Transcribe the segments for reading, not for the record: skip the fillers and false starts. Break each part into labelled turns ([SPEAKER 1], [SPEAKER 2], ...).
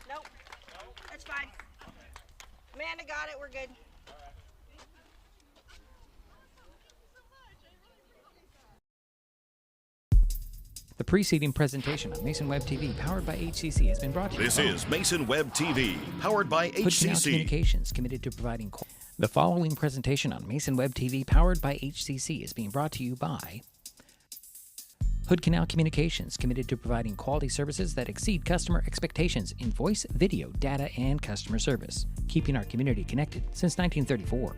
[SPEAKER 1] Nope. That's fine. Amanda got it. We're good.
[SPEAKER 2] The preceding presentation on Mason Web TV, powered by HCC, has been brought to you.
[SPEAKER 3] This is Mason Web TV, powered by
[SPEAKER 2] Hood Canal
[SPEAKER 3] HCC.
[SPEAKER 2] Communications, committed to providing. The following presentation on Mason Web TV, powered by HCC, is being brought to you by Hood Canal Communications, committed to providing quality services that exceed customer expectations in voice, video, data, and customer service, keeping our community connected since 1934.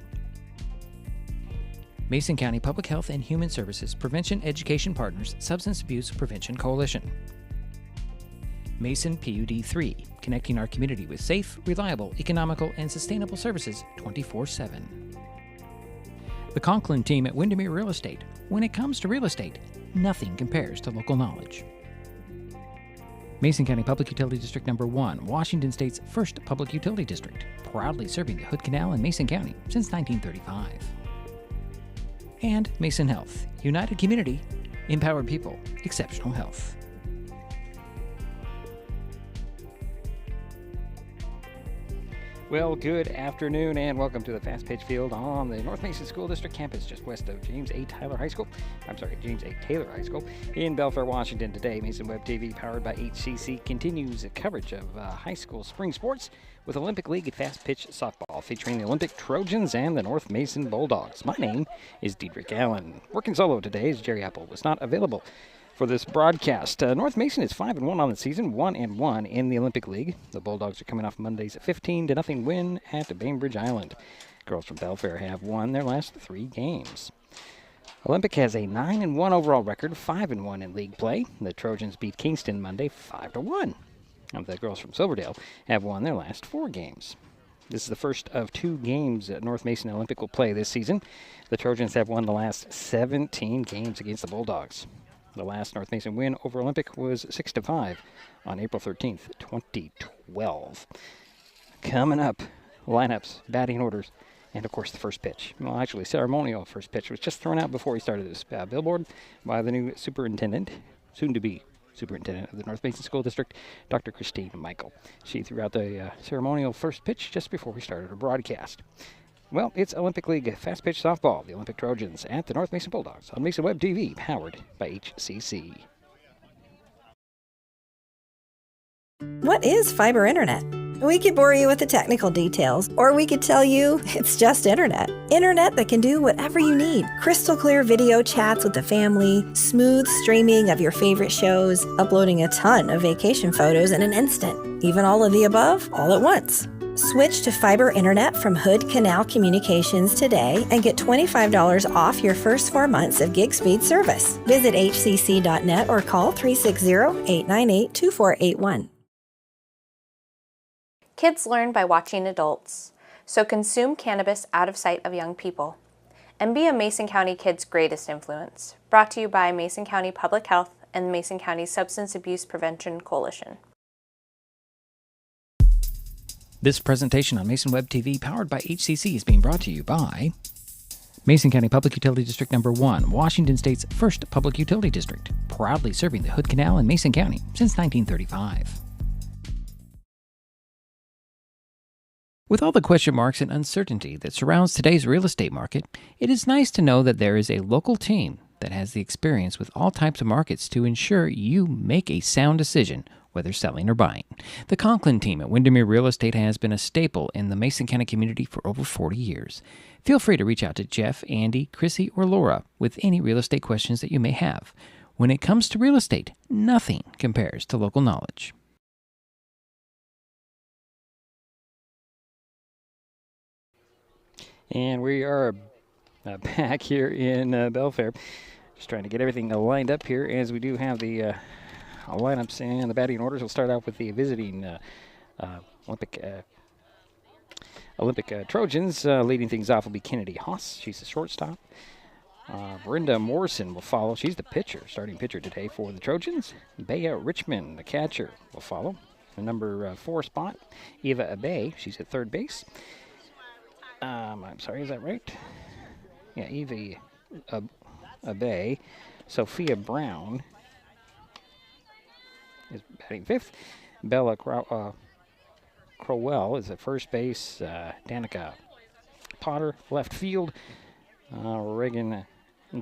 [SPEAKER 2] Mason County Public Health and Human Services Prevention Education Partners Substance Abuse Prevention Coalition. Mason PUD 3, connecting our community with safe, reliable, economical, and sustainable services 24/7. The Conklin team at Windermere Real Estate. When it comes to real estate, nothing compares to local knowledge. Mason County Public Utility District Number 1, Washington State's first public utility district, proudly serving the Hood Canal in Mason County since 1935. And Mason Health, united community, empowered people, exceptional health. Well, good afternoon and welcome to the Fastpitch field on the North Mason School District campus just west of James A. Taylor High School in Belfair, Washington. Today, Mason Web TV, powered by HCC, continues coverage of high school spring sports with Olympic League Fastpitch softball featuring the Olympic Trojans and the North Mason Bulldogs. My name is Diedrich Allen. Working solo today as Jerry Apple was not available for this broadcast. North Mason is 5-1 on the season, 1-1 in the Olympic League. The Bulldogs are coming off Monday's 15-0 win at Bainbridge Island. Girls from Belfair have won their last 3 games. Olympic has a 9-1 overall record, 5-1 in league play. The Trojans beat Kingston Monday 5-1. The girls from Silverdale have won their last 4 games. This is the first of 2 games that North Mason Olympic will play this season. The Trojans have won the last 17 games against the Bulldogs. The last North Mason win over Olympic was 6-5 on April 13th, 2012. Coming up, lineups, batting orders, and of course the first pitch. Well, actually, ceremonial first pitch was just thrown out before he started this billboard by the new superintendent, soon-to-be superintendent of the North Mason School District, Dr. Christine Michael. She threw out the ceremonial first pitch just before we started our broadcast. Well, it's Olympic League Fastpitch softball, the Olympic Trojans at the North Mason Bulldogs on Mason Web TV, powered by HCC.
[SPEAKER 4] What is fiber internet? We could bore you with the technical details, or we could tell you it's just internet. Internet that can do whatever you need. Crystal clear video chats with the family, smooth streaming of your favorite shows, uploading a ton of vacation photos in an instant. Even all of the above, all at once. Switch to fiber internet from Hood Canal Communications today and get $25 off your first 4 months of gig speed service. Visit hcc.net or call 360-898-2481.
[SPEAKER 5] Kids learn by watching adults, so consume cannabis out of sight of young people. And be a Mason County kid's greatest influence. Brought to you by Mason County Public Health and Mason County Substance Abuse Prevention Coalition.
[SPEAKER 2] This presentation on Mason Web TV, powered by HCC, is being brought to you by Mason County Public Utility District Number 1, Washington State's first public utility district, proudly serving the Hood Canal in Mason County since 1935. With all the question marks and uncertainty that surrounds today's real estate market, it is nice to know that there is a local team that has the experience with all types of markets to ensure you make a sound decision, whether selling or buying. The Conklin team at Windermere Real Estate has been a staple in the Mason County community for over 40 years. Feel free to reach out to Jeff, Andy, Chrissy, or Laura with any real estate questions that you may have. When it comes to real estate, nothing compares to local knowledge. And we are back here in Belfair. Just trying to get everything lined up here as we do have the lineups and the batting orders. We'll start off with the visiting Olympic Trojans. Leading things off will be Kennedy Haas. She's the shortstop. Brenda Morrison will follow. She's the pitcher, starting pitcher today for the Trojans. Bea Richmond, the catcher, will follow. The number 4 spot, Eva Abe. She's at third base. I'm sorry, is that right? Yeah, Evie Abe. Sophia Brown is batting 5th. Bella Crowell is at first base. Danica Potter, left field. Reagan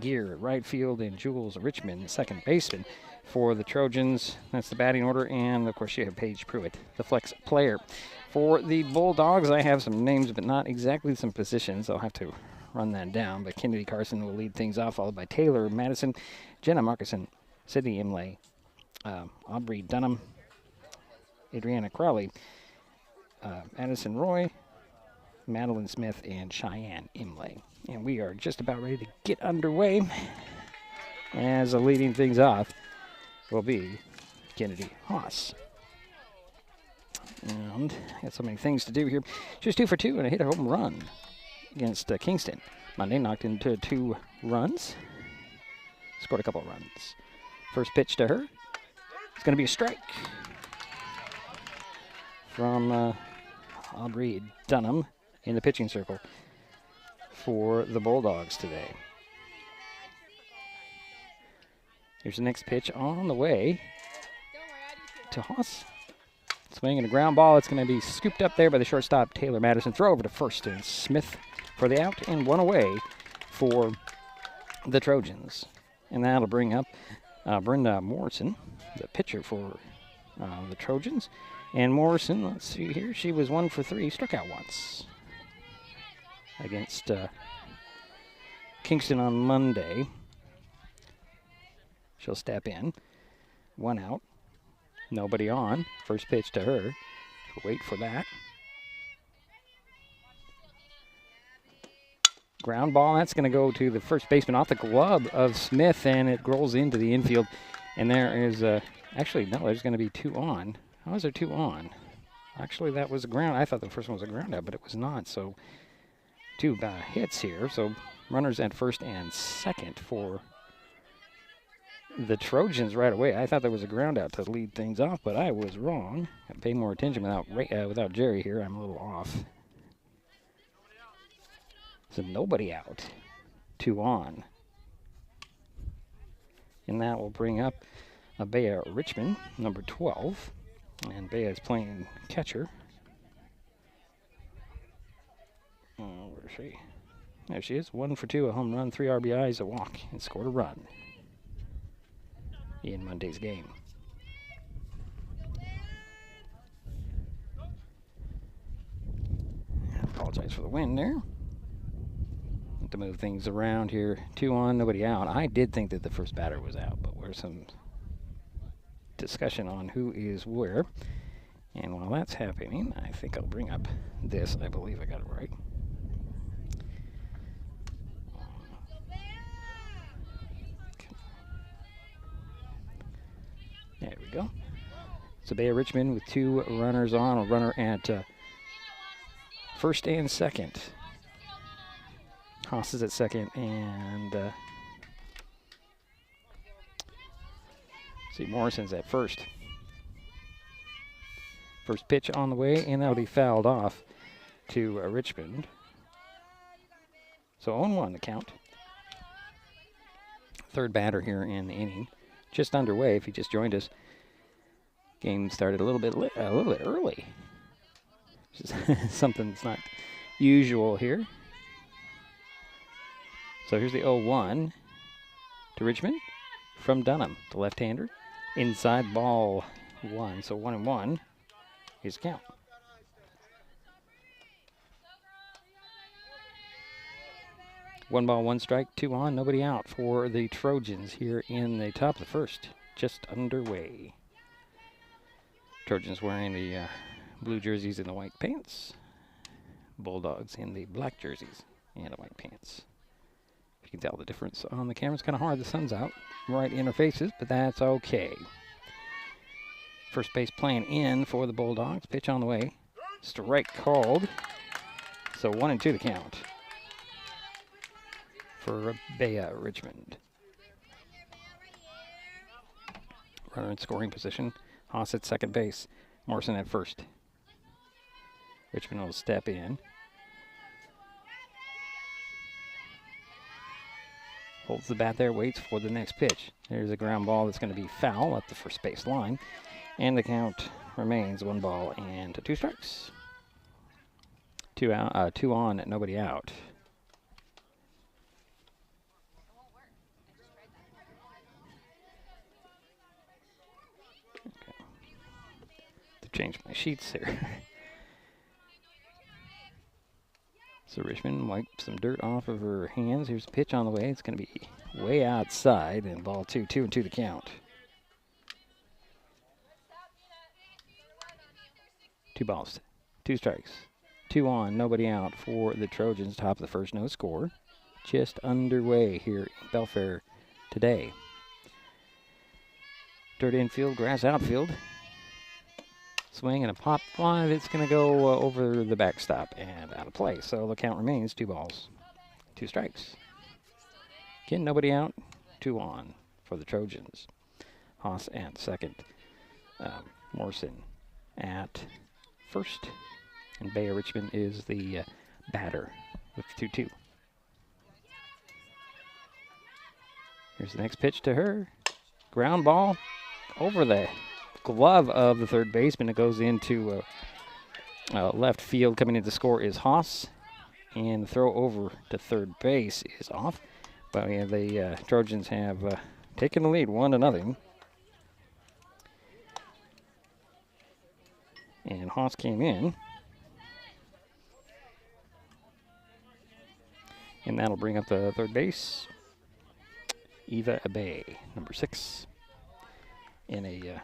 [SPEAKER 2] Gear, right field, and Jules Richmond, second baseman for the Trojans. That's the batting order, and of course you have Paige Pruitt, the flex player. For the Bulldogs, I have some names, but not exactly some positions. I'll have to run that down, but Kennedy Carson will lead things off, followed by Taylor Madison, Jenna Markison, Sydney Imlay, Aubrey Dunham, Adriana Crowley, Addison Roy, Madeline Smith, and Cheyenne Imlay. And we are just about ready to get underway, as leading things off will be Kennedy Haas. And got so many things to do here. She was 2 for 2 and hit a home run against Kingston Monday, knocked into 2 runs, scored a couple of runs. First pitch to her, it's going to be a strike from Aubrey Dunham in the pitching circle for the Bulldogs today. Here's the next pitch on the way to Haas. Swinging a ground ball. It's going to be scooped up there by the shortstop, Taylor Madison. Throw over to first, and Smith for the out, and 1 away for the Trojans. And that'll bring up Brenda Morrison, the pitcher for the Trojans. And Morrison, let's see here, she was 1 for 3, struck out once against Kingston on Monday. She'll step in. 1 out. Nobody on. First pitch to her. We'll wait for that. Ground ball. That's going to go to the first baseman off the glove of Smith, and it rolls into the infield. And there is actually, no, there's going to be 2 on. How is there 2 on? Actually, that was a ground. I thought the first one was a ground out, but it was not. So 2 hits here. So runners at first and second for the Trojans right away. I thought there was a ground out to lead things off, but I was wrong. Got to pay more attention without Jerry here. I'm a little off. So nobody out. 2 on. And that will bring up Bea Richmond, number 12. And Bea is playing catcher. Where is she? There she is. 1 for 2, a home run, 3 RBIs, a walk, and scored a run in Monday's game. I apologize for the wind there. Have to move things around here. 2 on, nobody out. I did think that the first batter was out, but there's some discussion on who is where. And while that's happening, I think I'll bring up this. I believe I got it right. There we go. So Bea Richmond with 2 runners on, a runner at first and second. Haas is at second, and see, Morrison's at first. First pitch on the way, and that'll be fouled off to Richmond. So 0-1 the count. Third batter here in the inning. Just underway, if you just joined us. Game started a little bit early. Something that's not usual here. So here's the 0-1 to Richmond from Dunham, the left-hander. Inside ball 1, so 1-1 is count. One ball, 1 strike, 2 on, nobody out for the Trojans here in the top of the first, just underway. Trojans wearing the blue jerseys and the white pants. Bulldogs in the black jerseys and the white pants. You can tell the difference on the camera. It's kind of hard. The sun's out right in our faces, but that's okay. First base playing in for the Bulldogs. Pitch on the way. Strike called. So 1-2 the count for Bea Richmond. Runner in scoring position. Haas at second base. Morrison at first. Richmond will step in. Holds the bat there, waits for the next pitch. There's a ground ball that's going to be foul at the first base line. And the count remains, 1 ball and 2 strikes. 2 out, 2 on, nobody out. Okay. To change my sheets here. So Richmond wipes some dirt off of her hands. Here's a pitch on the way. It's going to be way outside, and ball 2, 2-2 the count. 2 balls, 2 strikes, 2 on, nobody out for the Trojans. Top of the first, no score. Just underway here in Belfair today. Dirt infield, grass outfield. Swing and a pop fly that's going to go over the backstop and out of play. So the count remains 2 balls, 2 strikes. Again, nobody out, 2 on for the Trojans. Haas at second. Morrison at first. And Bayer Richmond is the batter with 2-2. Here's the next pitch to her. Ground ball over the glove of the third baseman. It goes into left field. Coming in to score is Haas. And the throw over to third base is off. But yeah, the Trojans have taken the lead 1-0. And Haas came in. And that'll bring up the third base. Eva Abe, number 6. In a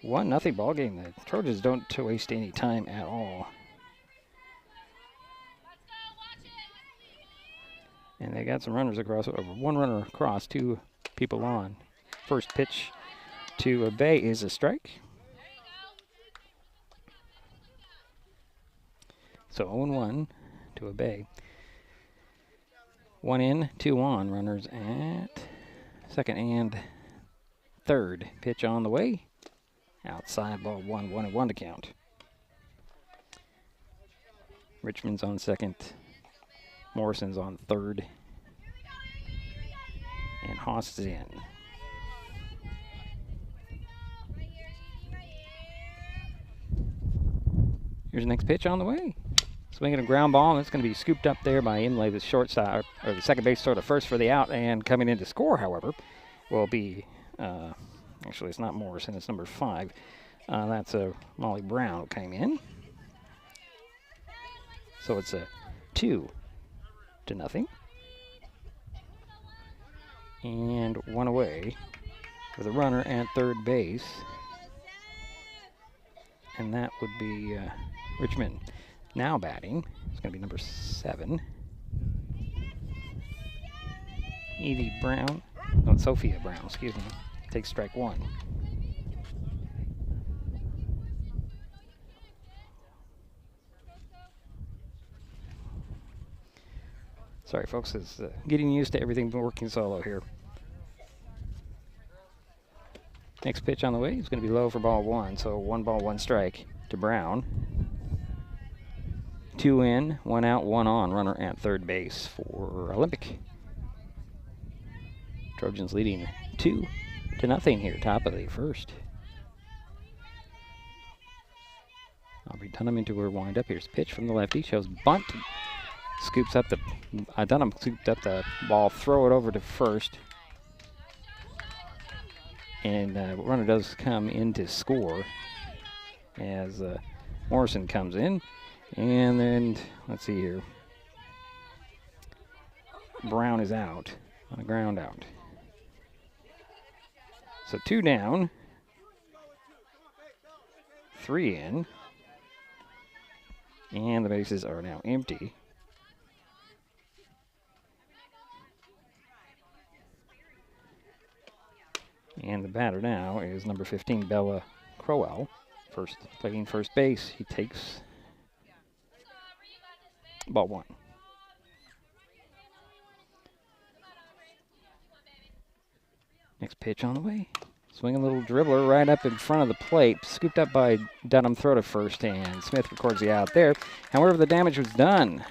[SPEAKER 2] 1-0 ball game. The Trojans don't waste any time at all. And they got some runners across, over 1 runner across, 2 people on. First pitch to Abe is a strike. So 0-1 to Abe. 1 in, 2 on. Runners at second and third. Pitch on the way. Outside, ball 1-1 to count. Richmond's on second. Morrison's on third. And Haas is in. Here's the next pitch on the way. Swinging a ground ball, and it's going to be scooped up there by Inlay, the shortstop, or the second base, sort of first for the out. And coming in to score, however, will be, actually it's not Morrison, it's number 5. That's Molly Brown who came in. So it's a 2-0. And 1 away with a runner at third base. And that would be Richmond. Now batting, it's going to be number 7. Evie Brown, no, Sophia Brown, excuse me, takes strike 1. Sorry, folks, it's getting used to everything working solo here. Next pitch on the way is going to be low for ball 1, so 1 ball, 1 strike to Brown. 2 in, 1 out, 1 on. Runner at third base for Olympic. Trojans leading 2-0 here, top of the first. Aubrey Dunham into her windup. Here's pitch from the lefty. Shows bunt. Scoops up the Dunham scooped up the ball. Throw it over to first. And runner does come in to score as Morrison comes in. And then, let's see here. Brown is out on a ground out. So 2 down. 3 in. And the bases are now empty. And the batter now is number 15, Bella Crowell. Playing first base. He takes ball 1. Next pitch on the way. Swing a little dribbler right up in front of the plate. Scooped up by Dunham. Throw to first, and Smith records the out there. However, the damage was done.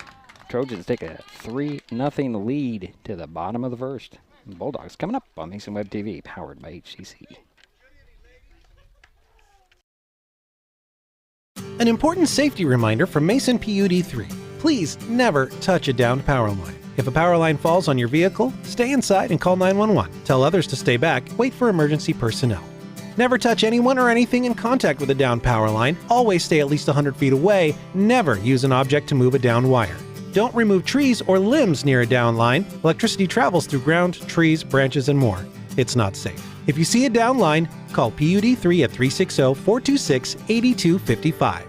[SPEAKER 2] Trojans take a 3-0 lead to the bottom of the first. Bulldogs coming up on Mason Web TV, powered by HCC.
[SPEAKER 6] An important safety reminder from Mason PUD3. Please never touch a downed power line. If a power line falls on your vehicle, stay inside and call 911. Tell others to stay back, wait for emergency personnel. Never touch anyone or anything in contact with a downed power line. Always stay at least 100 feet away. Never use an object to move a downed wire. Don't remove trees or limbs near a downed line. Electricity travels through ground, trees, branches, and more. It's not safe. If you see a downed line, call PUD3 at 360-426-8255.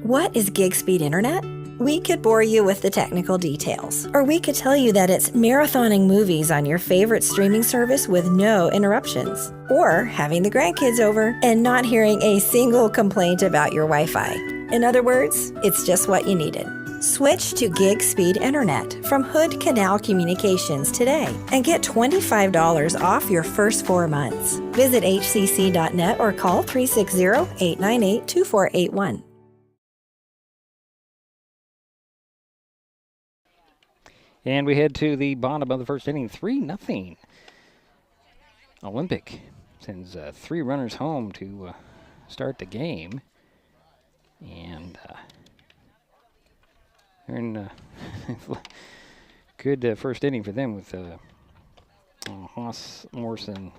[SPEAKER 4] What is gig speed internet? We could bore you with the technical details, or we could tell you that it's marathoning movies on your favorite streaming service with no interruptions, or having the grandkids over and not hearing a single complaint about your Wi-Fi. In other words, it's just what you needed. Switch to gig speed internet from Hood Canal Communications today and get $25 off your first 4 months. Visit hcc.net or call 360-898-2481.
[SPEAKER 2] And we head to the bottom of the first inning, 3-0. Olympic sends 3 runners home to start the game. And they're in good first inning for them with Haas Morrison.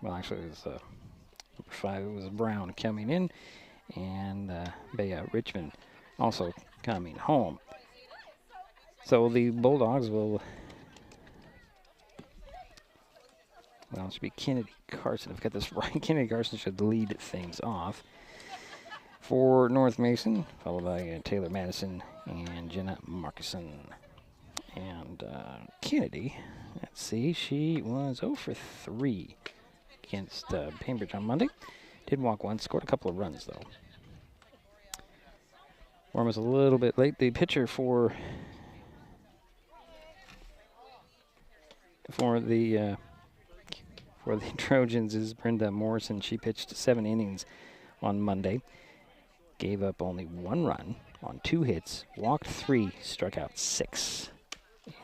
[SPEAKER 2] Well, actually, it was number 5. It was Brown coming in, and Richmond also coming home. So the Bulldogs will, well, it should be Kennedy Carson. I've got this right. Kennedy Carson should lead things off for North Mason, followed by Taylor Madison and Jenna Markison. And Kennedy, let's see, she was 0 for 3 against Cambridge on Monday. Did walk once, scored a couple of runs, though. Warm was a little bit late. The pitcher for the Trojans is Brenda Morrison. She pitched 7 innings on Monday. Gave up only 1 run on 2 hits, walked 3, struck out 6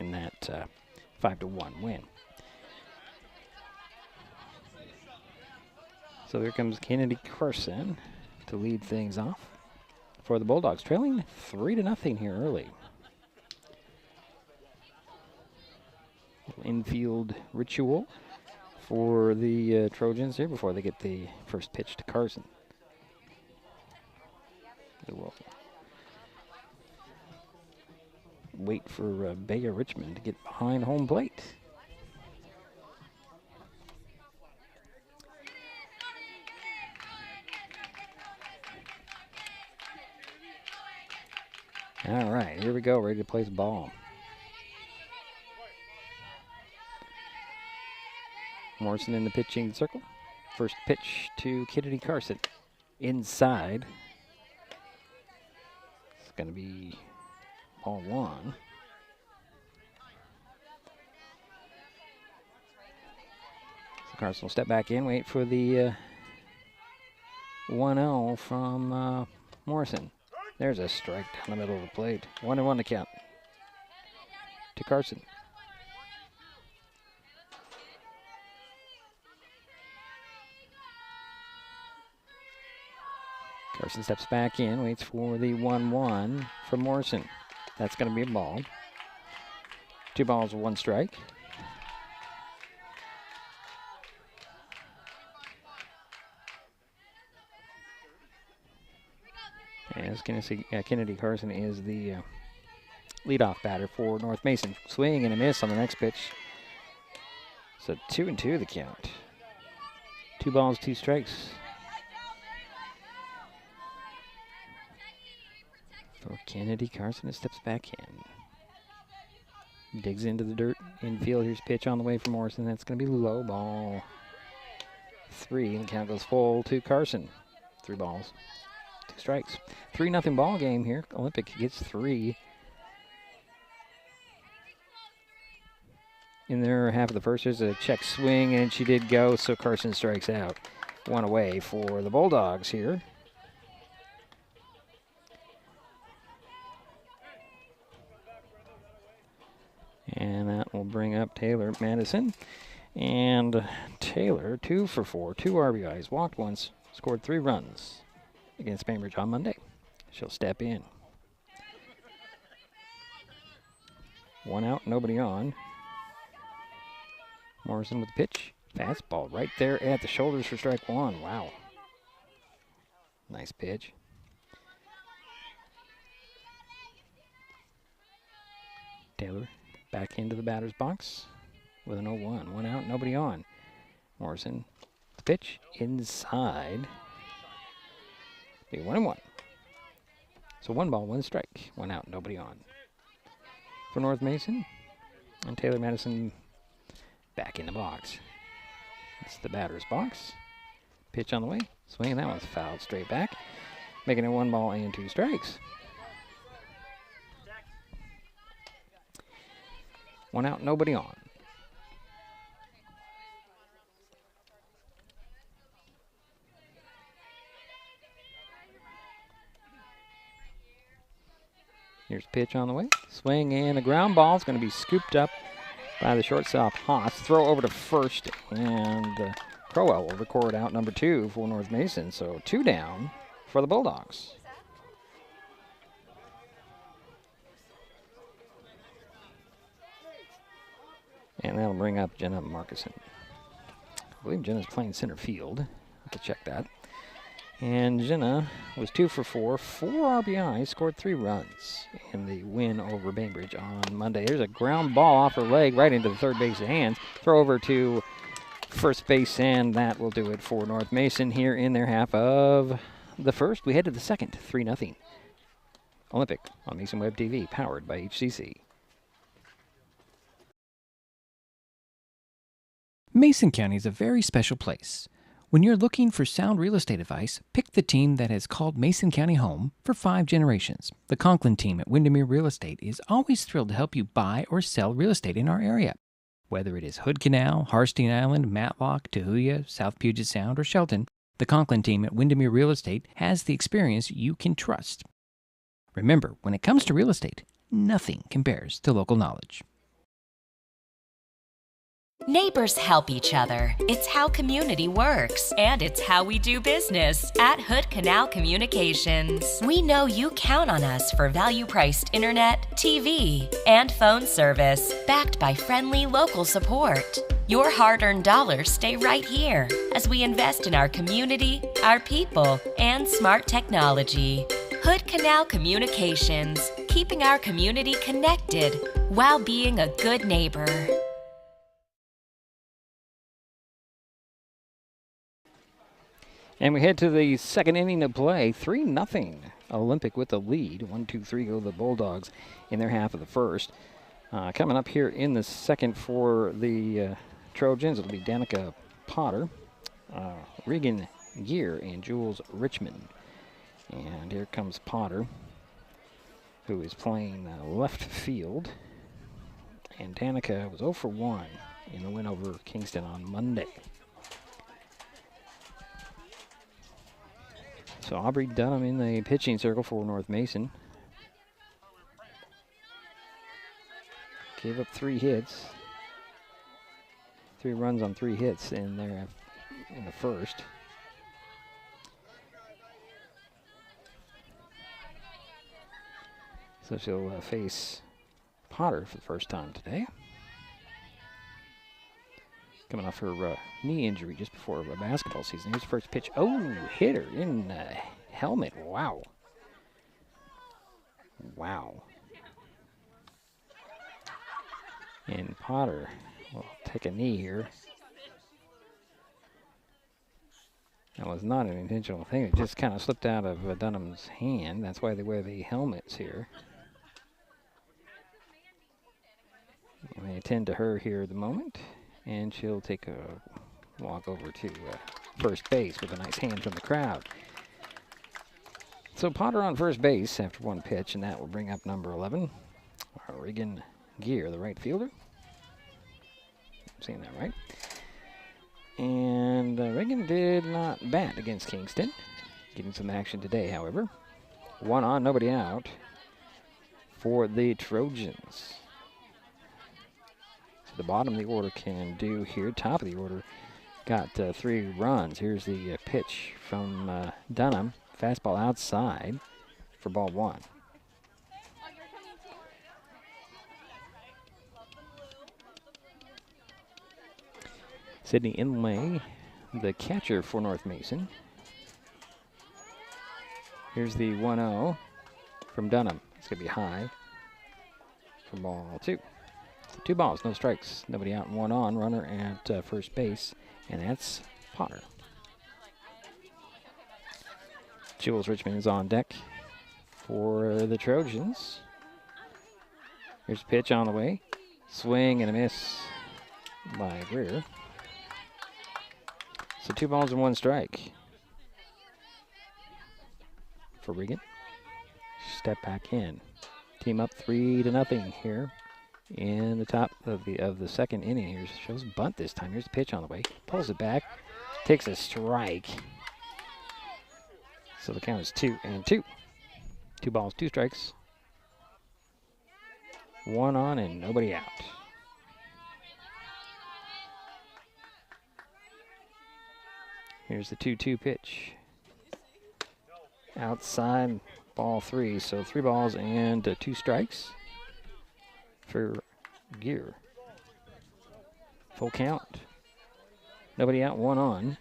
[SPEAKER 2] in that 5-1 win. So here comes Kennedy Carson to lead things off for the Bulldogs, trailing 3-0 here early. Infield ritual for the Trojans here before they get the first pitch to Carson. They will wait for Bayer Richmond to get behind home plate. All right, here we go, ready to place ball. Morrison in the pitching circle. First pitch to Kennedy Carson. Inside. It's going to be ball 1. So Carson will step back in, wait for the 1-0 from Morrison. There's a strike down the middle of the plate. 1-1 to count to Carson. Carson steps back in, waits for the 1-1 from Morrison. That's going to be a ball. 2 balls, 1 strike. As Kennedy Carson is the leadoff batter for North Mason. Swing and a miss on the next pitch. So 2-2 the count. 2 balls, 2 strikes. For Kennedy Carson, it steps back in. Digs into the dirt infield. Here's pitch on the way from Morrison. That's going to be low, ball 3. And the count goes full to Carson. 3 balls, 2 strikes. 3-0 ball game here. Olympic gets 3. In their half of the first, there's a check swing, and she did go, so Carson strikes out. 1 away for the Bulldogs here. And that will bring up Taylor Madison. And Taylor, 2 for 4, 2 RBIs, walked once, scored 3 runs. against Bainbridge on Monday. She'll step in. 1 out, nobody on. Morrison with the pitch. Fastball right there at the shoulders for strike 1. Wow. Nice pitch. Taylor back into the batter's box with an 0-1. 1 out, nobody on. Morrison, the pitch inside. Be 1-1. So 1 ball, 1 strike. 1 out, nobody on. For North Mason, and Taylor Madison back in the box. It's the batter's box. Pitch on the way. Swinging, that one's fouled straight back. Making it 1 ball and 2 strikes. 1 out, nobody on. Here's pitch on the way. Swing and a ground ball. It's going to be scooped up by the shortstop Haas. Throw over to first, and Crowell will record out number 2 for North Mason. So 2 down for the Bulldogs. And that'll bring up Jenna Markison. I believe Jenna's playing center field. Have to check that. And Jenna was 2 for 4, 4 RBIs, scored 3 runs in the win over Bainbridge on Monday. There's a ground ball off her leg right into the third base hands. Throw over to first base, and that will do it for North Mason here in their half of the first. We head to the second, 3-0. Olympic on Mason Web TV, powered by HCC.
[SPEAKER 7] Mason County is a very special place. When you're looking for sound real estate advice, pick the team that has called Mason County home for 5 generations. The Conklin team at Windermere Real Estate is always thrilled to help you buy or sell real estate in our area. Whether it is Hood Canal, Harstein Island, Matlock, Tahuya, South Puget Sound, or Shelton, the Conklin team at Windermere Real Estate has the experience you can trust. Remember, when it comes to real estate, nothing compares to local knowledge.
[SPEAKER 8] Neighbors help each other. It's how community works, and it's how we do business at Hood Canal Communications. We know you count on us for value-priced internet, TV, and phone service, backed by friendly local support. Your hard-earned dollars stay right here as we invest in our community, our people, and smart technology. Hood Canal Communications, keeping our community connected while being a good neighbor.
[SPEAKER 2] And we head to the second inning of play. 3-0. Olympic with the lead. 1-2-3 go the Bulldogs in their half of the first. Coming up here in the second for the Trojans, it'll be Danica Potter, Regan Gear, and Jules Richmond. And here comes Potter, who is playing left field. And Danica was 0 for 1 in the win over Kingston on Monday. So Aubrey Dunham in the pitching circle for North Mason. Gave up 3 hits. 3 runs on 3 hits in there in the first. So she'll face Potter for the first time today. Coming off her knee injury just before a basketball season. Here's the first pitch. Oh, hit her in the helmet. Wow. Wow. And Potter will take a knee here. That was not an intentional thing. It just kind of slipped out of Dunham's hand. That's why they wear the helmets here. And they attend to her here at the moment. And she'll take a walk over to first base with a nice hand from the crowd. So Potter on first base after 1 pitch, and that will bring up number 11, Regan Gear, the right fielder. I'm saying that right. And Regan did not bat against Kingston. Getting some action today, however. 1 on, nobody out for the Trojans. The bottom of the order can do here. Top of the order got 3 runs. Here's the pitch from Dunham. Fastball outside for ball 1. Sydney Inlay, the catcher for North Mason. Here's the 1-0 from Dunham. It's going to be high for ball 2. 2 balls, no strikes. Nobody out and 1 on. Runner at first base, and that's Potter. Jules Richmond is on deck for the Trojans. Here's a pitch on the way. Swing and a miss by Greer. So 2 balls and 1 strike for Regan. Step back in. Team up 3-0 here in the top of the second inning. Here shows bunt this time. Here's the pitch on the way. Pulls it back. Takes a strike. So the count is 2-2. 2 balls, 2 strikes. 1 on and nobody out. Here's the 2-2 pitch. Outside, ball 3. So 3 balls and 2 strikes for Gear. Full count. Nobody out, 1 on.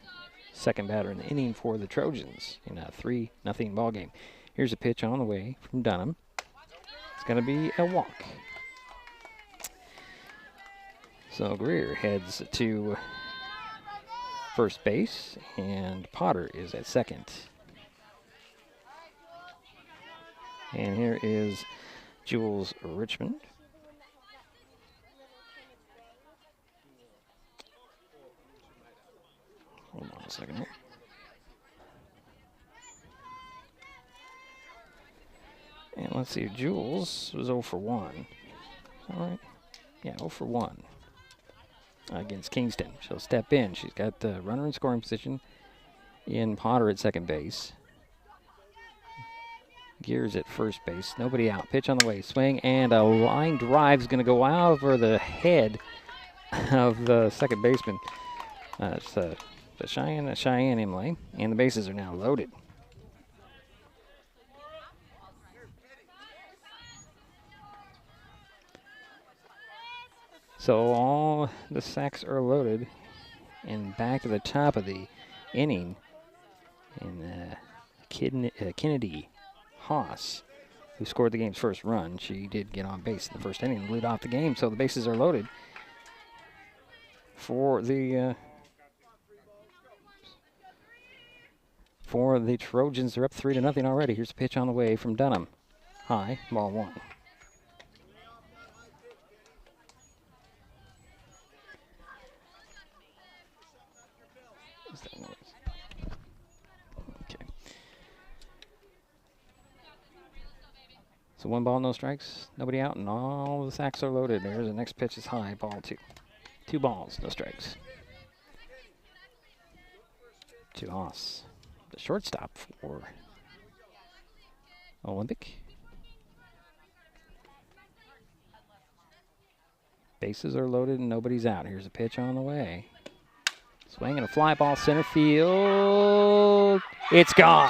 [SPEAKER 2] Second batter in the inning for the Trojans in a 3-0 ball game. Here's a pitch on the way from Dunham. It's going to be a walk. So Greer heads to first base, and Potter is at second. And here is Jules Richmond. Hold on a second here. And let's see, Jules was 0 for 1. All right. Yeah, 0 for 1 against Kingston. She'll step in. She's got the runner in scoring position in Potter at second base. Gears at first base. Nobody out. Pitch on the way. Swing and a line drive is going to go over the head of the second baseman. It's the Cheyenne Imlay. And the bases are now loaded. So all the sacks are loaded, and back to the top of the inning. And Kennedy Haas, who scored the game's first run, she did get on base in the first inning and lead off the game. So the bases are loaded for the Trojans. They're up 3-0 already. Here's a pitch on the way from Dunham. High, ball 1. Okay. So 1 ball, no strikes, nobody out, and all the sacks are loaded. There's the next pitch is high, ball 2. 2 balls, no strikes. To Haas, the shortstop for Olympic. Bases are loaded and nobody's out. Here's a pitch on the way. Swing and a fly ball center field. It's gone.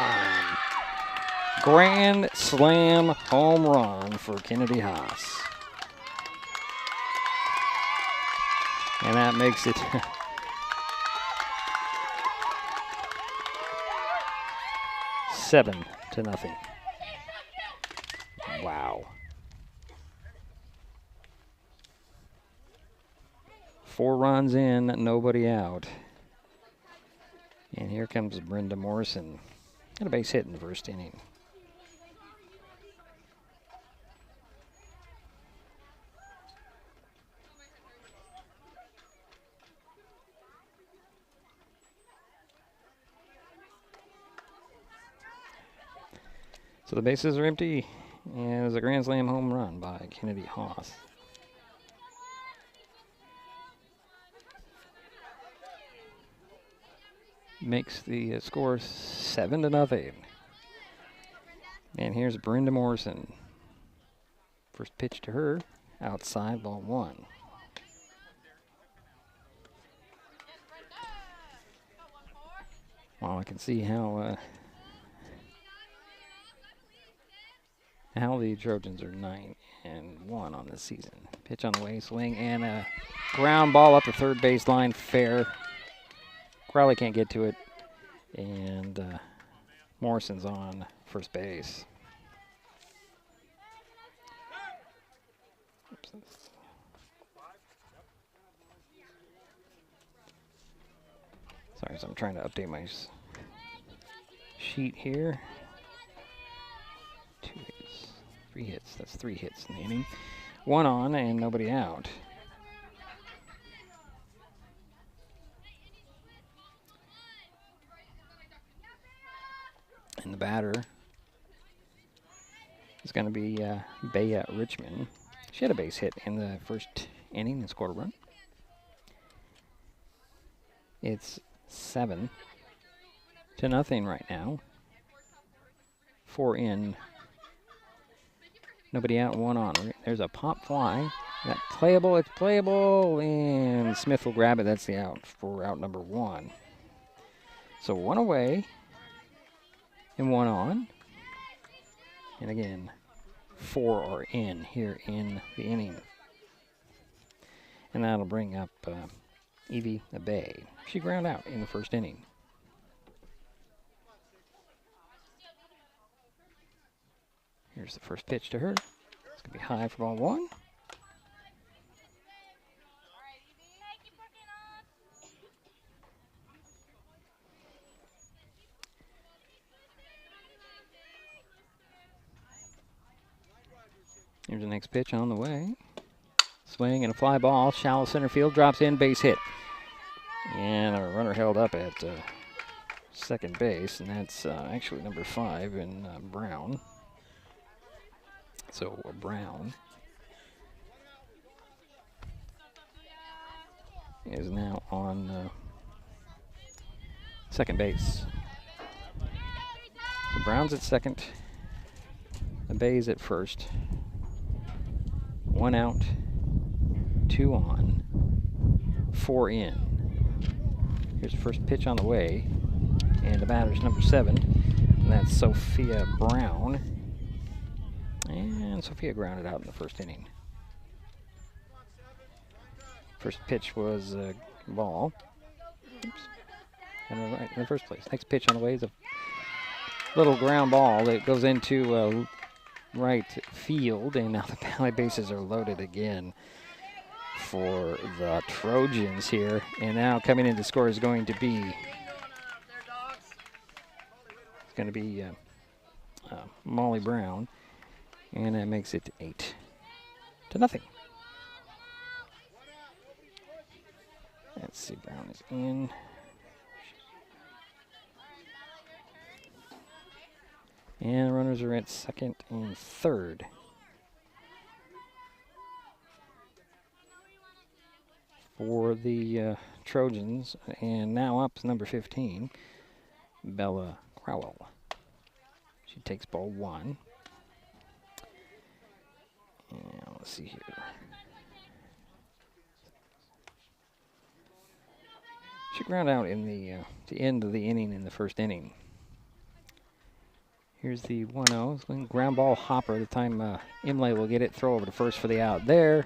[SPEAKER 2] Grand slam home run for Kennedy Haas. And that makes it 7-0. Wow. 4 runs in, nobody out. And here comes Brenda Morrison. Got a base hit in the first inning. So the bases are empty, and there's a grand slam home run by Kennedy Haas. Makes the score 7-0. And here's Brenda Morrison. First pitch to her, outside, ball 1. Well, I can see how Now the Trojans are 9-1 on this season. Pitch on the way, swing, and a ground ball up the third base line. Fair. Crowley can't get to it, and Morrison's on first base. Oops. Sorry, so I'm trying to update my sheet here. 2 hits, 3 hits. That's 3 hits in the inning. 1 on and nobody out. And the batter is going to be Bea Richmond. She had a base hit in the first inning and scored a run. It's 7-0 right now. 4 in. Nobody out, 1 on. There's a pop fly. That's playable, it's playable, and Smith will grab it. That's the out for out number 1. So 1 away and 1 on. And again, 4 are in here in the inning. And that'll bring up Evie Abe. She ground out in the first inning. Here's the first pitch to her. It's going to be high for ball 1. Here's the next pitch on the way. Swing and a fly ball. Shallow center field. Drops in. Base hit. And a runner held up at second base. And that's actually number 5 in Brown. So Brown is now on second base. So Brown's at second. Abe's at first. 1 out, 2 on, 4 in. Here's the first pitch on the way. And the batter's number 7. And that's Sophia Brown. And Sophia grounded out in the first inning. First pitch was a ball. Oops. And right in the first place. Next pitch on the way is a little ground ball that goes into right field. And now the Valley bases are loaded again for the Trojans here. And now coming in to score is going to be Molly Brown. And that makes it 8-0. Let's see, Brown is in. And the runners are at second and third. For the Trojans. And now up is number 15, Bella Crowell. She takes ball 1. And let's see here. She ground out in the end of the inning in the first inning. Here's the 1-0. Ground ball hopper. The time Imlay will get it. Throw over to first for the out there.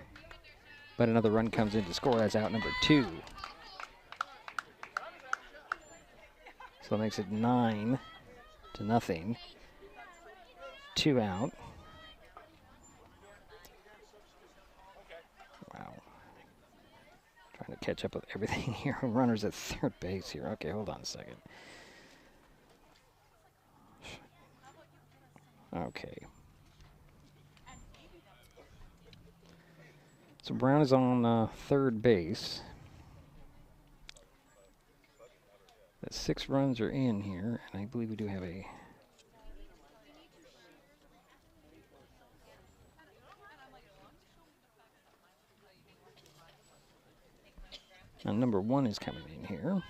[SPEAKER 2] But another run comes in to score. That's out number 2. So that makes it 9-0. 2 out. Wow. Trying to catch up with everything here. Runners at third base here. Okay, hold on a second. Okay. So Brown is on third base. The 6 runs are in here, and I believe we do have a now number 1 is coming in here.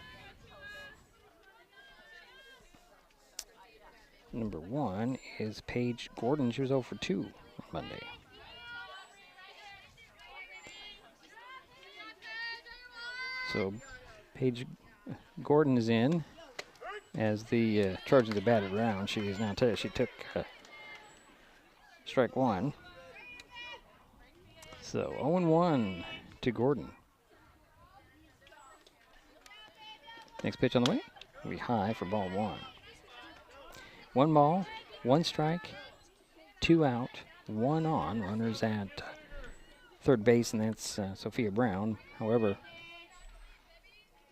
[SPEAKER 2] Number 1 is Paige Gordon. She was 0 for 2 on Monday. So Paige Gordon is in as the Trojans have batted around. She is now she strike one. So 0-1 to Gordon. Next pitch on the way. Will be high for ball one. 1 ball, 1 strike, 2 out, 1 on. Runners at third base, and that's Sophia Brown. However,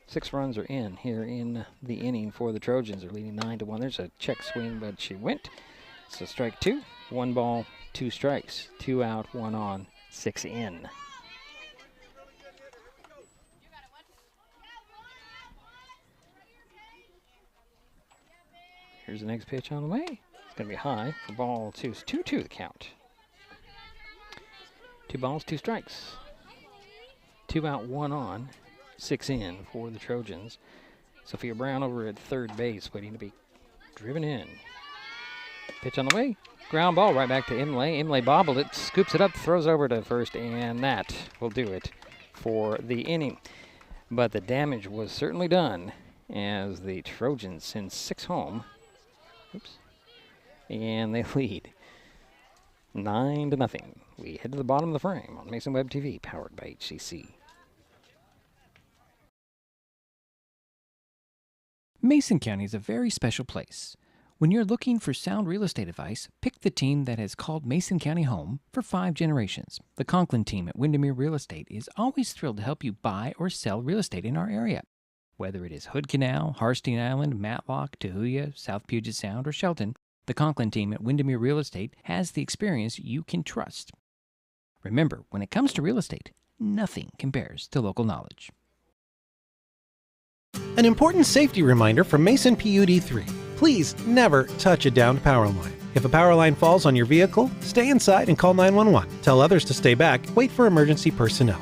[SPEAKER 2] 6 runs are in here in the inning for the Trojans. They're leading 9-1. There's a check swing, but she went. So strike 2. 1 ball, 2 strikes, 2 out, 1 on, 6 in. Here's the next pitch on the way. It's going to be high for ball 2. It's 2-2 the count. 2 balls, 2 strikes. 2 out, 1 on, 6 in for the Trojans. Sophia Brown over at third base, waiting to be driven in. Pitch on the way. Ground ball right back to Imlay. Imlay bobbled it, scoops it up, throws over to first, and that will do it for the inning. But the damage was certainly done as the Trojans send 6 home. Oops. And they lead 9-0. We head to the bottom of the frame on Mason Web TV, powered by HCC.
[SPEAKER 7] Mason County is a very special place. When you're looking for sound real estate advice, pick the team that has called Mason County home for 5 generations. The Conklin team at Windermere Real Estate is always thrilled to help you buy or sell real estate in our area. Whether it is Hood Canal, Harstein Island, Matlock, Tahuya, South Puget Sound, or Shelton, the Conklin team at Windermere Real Estate has the experience you can trust. Remember, when it comes to real estate, nothing compares to local knowledge.
[SPEAKER 6] An important safety reminder from Mason PUD 3. Please never touch a downed power line. If a power line falls on your vehicle, stay inside and call 911. Tell others to stay back. Wait for emergency personnel.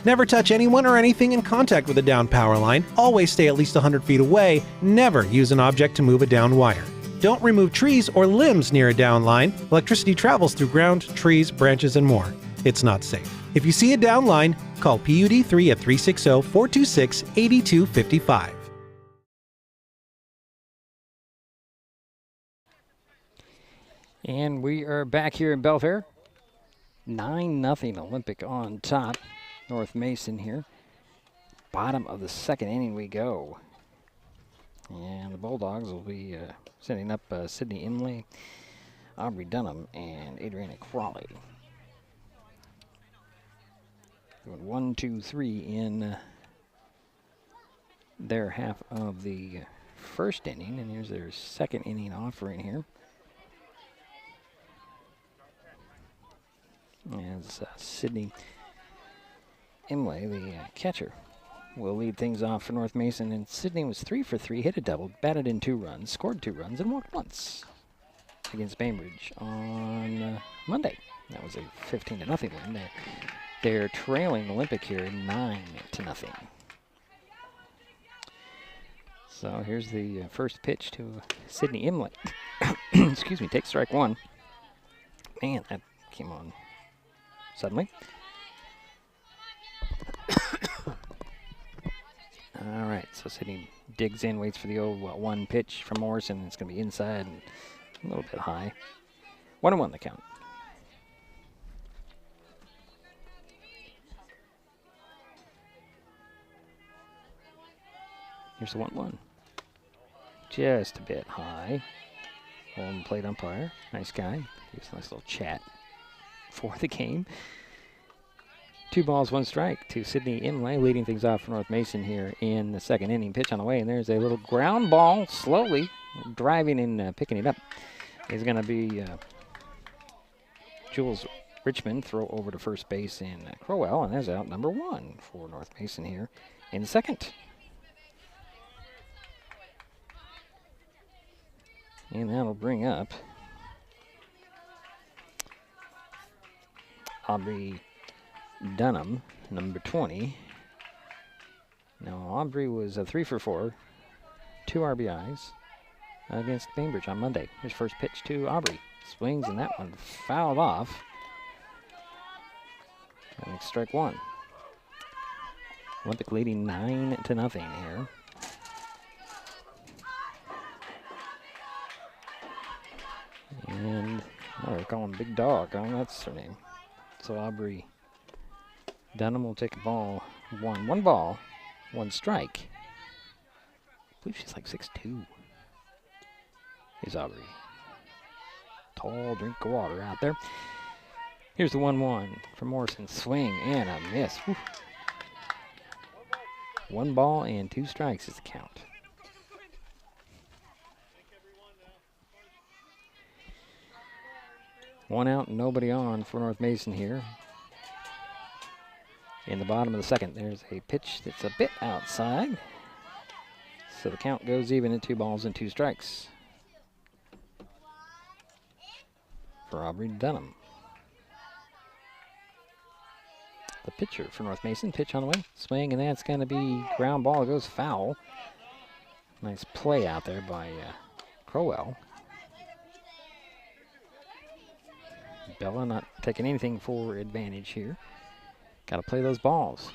[SPEAKER 6] Never touch anyone or anything in contact with a downed power line. Always stay at least 100 feet away. Never use an object to move a downed wire. Don't remove trees or limbs near a downed line. Electricity travels through ground, trees, branches, and more. It's not safe. If you see a downed line, call PUD 3 at 360-426-8255.
[SPEAKER 2] And we are back here in Belfair. 9-0 Olympic on top. North Mason here. Bottom of the second inning we go. And the Bulldogs will be sending up Sydney Imlay, Aubrey Dunham, and Adriana Crawley. Going 1, 2, 3 in their half of the first inning. And here's their second inning offering here. As Sydney Imlay, the catcher, will lead things off for North Mason. And Sydney was 3 for 3, hit a double, batted in 2 runs, scored 2 runs, and walked once against Bainbridge on Monday. That was a 15-0 win. They're trailing Olympic here 9-0. So here's the first pitch to Sydney Imlay. Excuse me, take strike 1. Man, that came on suddenly. All right, so Sydney digs in, waits for the 0-1 pitch from Morrison. It's going to be inside and a little bit high. 1-1 the count. Here's the 1-1. Just a bit high. Home plate umpire. Nice guy. Gives a nice little chat for the game. 2 balls, 1 strike to Sydney Imlay, leading things off for North Mason here in the second inning. Pitch on the way, and there's a little ground ball, slowly driving and picking it up. Is going to be Jules Richmond, throw over to first base in Crowell, and there's out number 1 for North Mason here in the second. And that'll bring up Aubrey Dunham, number 20. Now, Aubrey was 3 for 4, 2 RBIs against Bainbridge on Monday. His first pitch to Aubrey. Swings, and that one fouled off. And it's strike 1. Olympic leading 9-0 here. And Oh, they're calling Big Dog. Oh, that's her name. So Aubrey Dunham will take a ball. One ball, one strike. I believe she's like 6'2". Is Aubrey. Tall drink of water out there. Here's the 1-1 from Morrison. Swing and a miss. Whew. 1 ball and 2 strikes is the count. One out, nobody on for North Mason here. In the bottom of the second, there's a pitch that's a bit outside. So the count goes even at 2 balls and 2 strikes for Aubrey Dunham. The pitcher for North Mason, pitch on the way, swing, and that's going to be ground ball. It goes foul. Nice play out there by Crowell. Bella not taking anything for advantage here. Got to play those balls.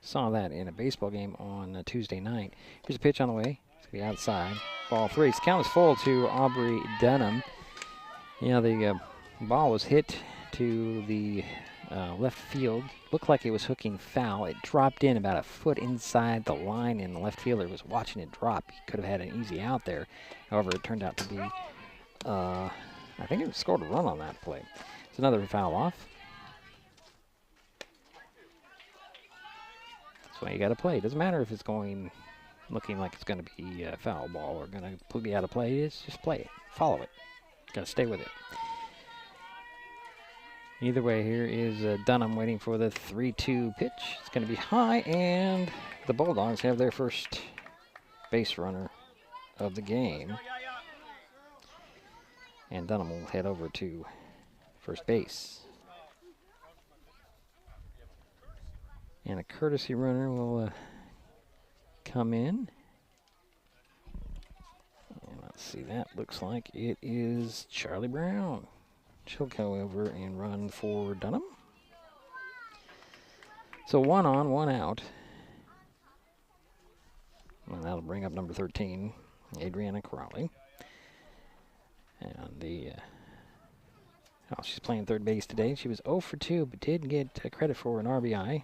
[SPEAKER 2] Saw that in a baseball game on Tuesday night. Here's a pitch on the way. It's going to be outside. Ball 3. So count is full to Aubrey Dunham. You know, the ball was hit to the left field. Looked like it was hooking foul. It dropped in about a foot inside the line, and the left fielder was watching it drop. He could have had an easy out there. However, it turned out to be, I think it scored a run on that play. It's another foul off. That's why you got to play. It doesn't matter if it's going, looking like it's going to be a foul ball or going to be out of play. It's just play it. Follow it. Got to stay with it. Either way, here is Dunham waiting for the 3-2 pitch. It's going to be high, and the Bulldogs have their first base runner of the game. And Dunham will head over to first base. And a courtesy runner will come in. And let's see, that looks like it is Charlie Brown. She'll go over and run for Dunham. So 1 on, 1 out. And that'll bring up number 13, Adriana Crowley. And she's playing third base today. She was 0 for 2, but did get credit for an RBI.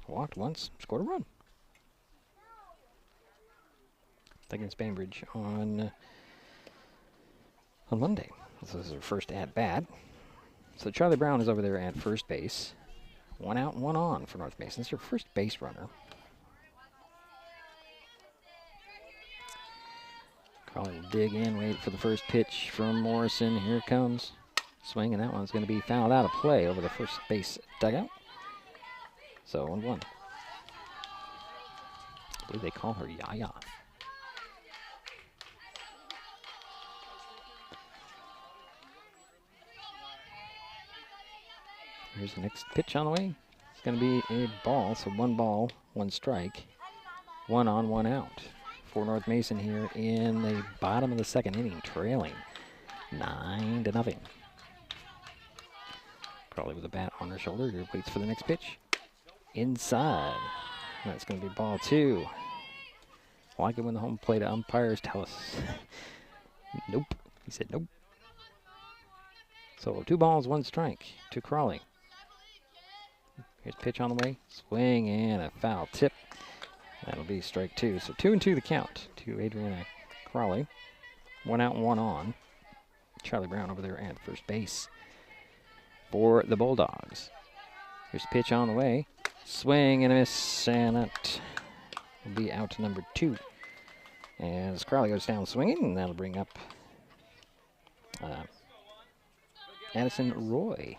[SPEAKER 2] Walked once, scored a run. Against Bainbridge on Monday. This is her first at-bat. So Charlie Brown is over there at first base. 1 out and 1 on for North Mason. It's her first base runner. Crowley will dig in, wait for the first pitch from Morrison. Here it comes. Swing, and that one's going to be fouled out of play over the first base dugout. So 1-1. I believe they call her Yaya. Here's the next pitch on the way. It's going to be a ball, so 1 ball, 1 strike. 1 on, 1 out for North Mason here in the bottom of the second inning, trailing 9-0. Crowley with a bat on her shoulder. Here waits for the next pitch. Inside. That's going to be ball 2. I like it when the home plate umpires tell us. Nope. He said nope. So 2 balls, 1 strike to Crowley. Here's pitch on the way. Swing and a foul tip. That'll be strike 2. So 2-2 the count to Adriana Crowley. 1 out and 1 on. Charlie Brown over there at first base for the Bulldogs. Here's pitch on the way. Swing and a miss, and that will be out number 2. As Crowley goes down swinging, and that'll bring up Addison Roy.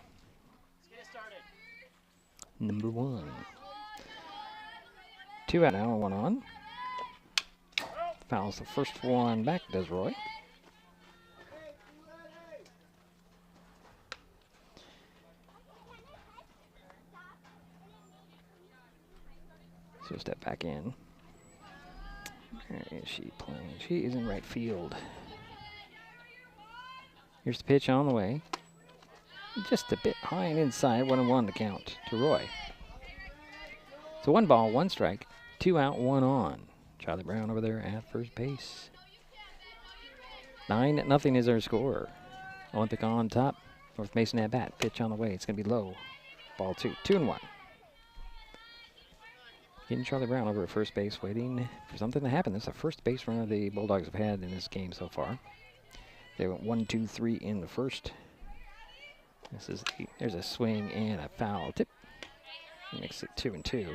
[SPEAKER 2] Number 1. 2 out now, 1 on. Fouls the first one back, does Roy. So step back in. Where is she playing? She is in right field. Here's the pitch on the way. Just a bit high and inside. 1-1 to count to Roy. So 1 ball, 1 strike. 2 out, 1 on. Charlie Brown over there at first base. 9-0 is our score. Olympic on top. North Mason at bat. Pitch on the way. It's going to be low. Ball 2. 2-1. Getting Charlie Brown over at first base, waiting for something to happen. This is the first base runner the Bulldogs have had in this game so far. They went 1-2-3 in the first. There's a swing and a foul tip. Makes it 2-2.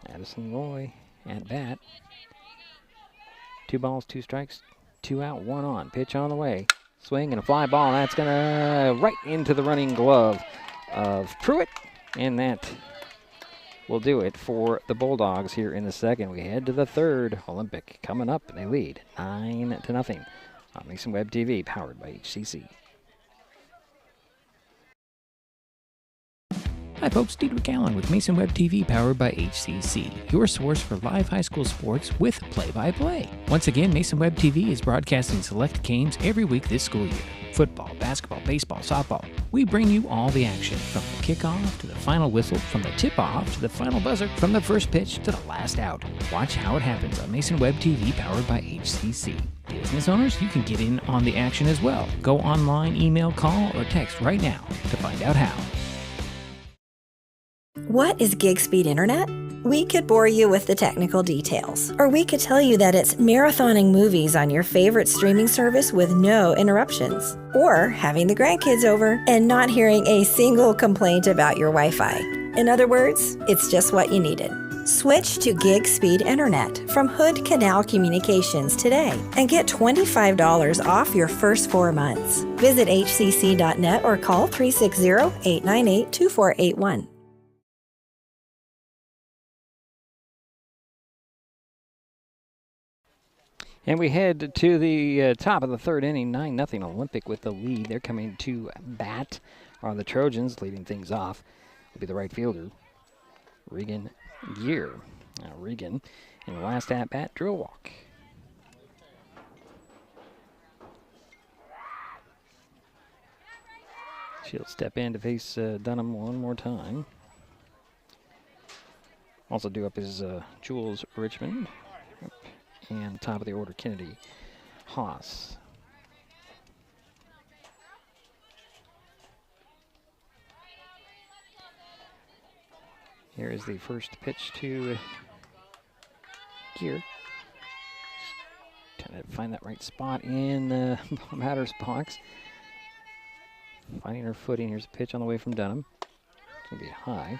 [SPEAKER 2] Addison Roy at bat. 2 balls, 2 strikes, 2 out, 1 on. Pitch on the way. Swing and a fly ball. That's going to right into the running glove of Pruitt. And that will do it for the Bulldogs here in the second. We head to the third. Olympic coming up, and they lead 9-0 on Mason Web TV, powered by HCC.
[SPEAKER 7] Hi folks, Diedrich Allen with Mason Web TV powered by HCC, your source for live high school sports with play-by-play. Once again, Mason Web TV is broadcasting select games every week this school year. Football, basketball, baseball, softball. We bring you all the action, from the kickoff to the final whistle, from the tip-off to the final buzzer, from the first pitch to the last out. Watch how it happens on Mason Web TV powered by HCC. Business owners, you can get in on the action as well. Go online, email, call, or text right now to find out how.
[SPEAKER 4] What is gig speed internet? We could bore you with the technical details, or we could tell you that it's marathoning movies on your favorite streaming service with no interruptions, or having the grandkids over and not hearing a single complaint about your Wi-Fi. In other words, it's just what you needed. Switch to gig speed internet from Hood Canal Communications today and get $25 off your first 4 months. Visit hcc.net or call 360-898-2481.
[SPEAKER 2] And we head to the top of the third inning, 9-0 Olympic with the lead. They're coming to bat are the Trojans, leading things off. Will be the right fielder, Regan Gear. Now Regan, in the last at-bat, drew a walk. She'll step in to face Dunham one more time. Also due up is Jules Richmond. And top of the order, Kennedy Haas. Here is the first pitch to Gear. Trying to find that right spot in the batter's box. Finding her footing. Here's a pitch on the way from Dunham. It's going to be high.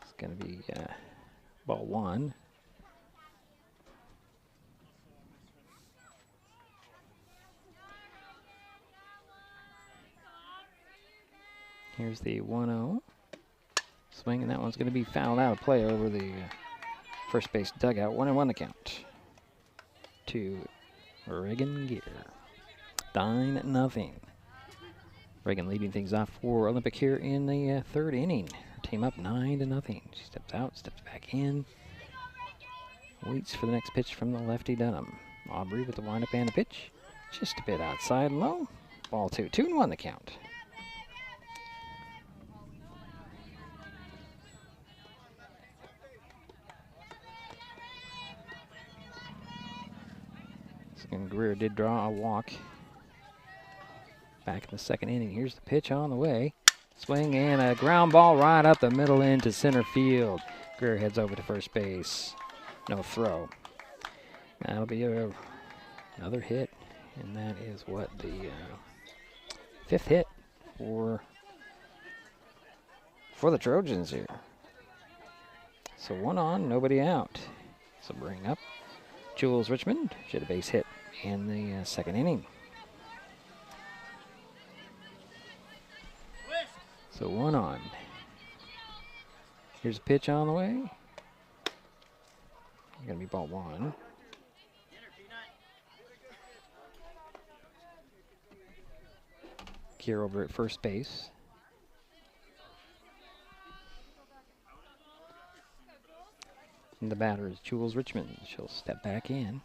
[SPEAKER 2] It's going to be ball 1. Here's the 1-0. Swing, and that one's going to be fouled out of play over the first base dugout. 1-1 the count to Reagan Gear. 9-0. Reagan leading things off for Olympic here in the third inning. Team up 9-0. She steps out, steps back in. Waits for the next pitch from the lefty Dunham. Aubrey with the windup and the pitch. Just a bit outside low. Ball 2. 2-1 the count. And Greer did draw a walk back in the second inning. Here's the pitch on the way. Swing and a ground ball right up the middle into center field. Greer heads over to first base. No throw. That'll be another hit, and that is what the 5th hit for the Trojans here. So 1 on, nobody out. So bring up Jules Richmond. She had a base hit in the second inning. So 1 on. Here's a pitch on the way. Gonna be ball 1. Kier over at first base. And the batter is Jules Richmond. She'll step back in.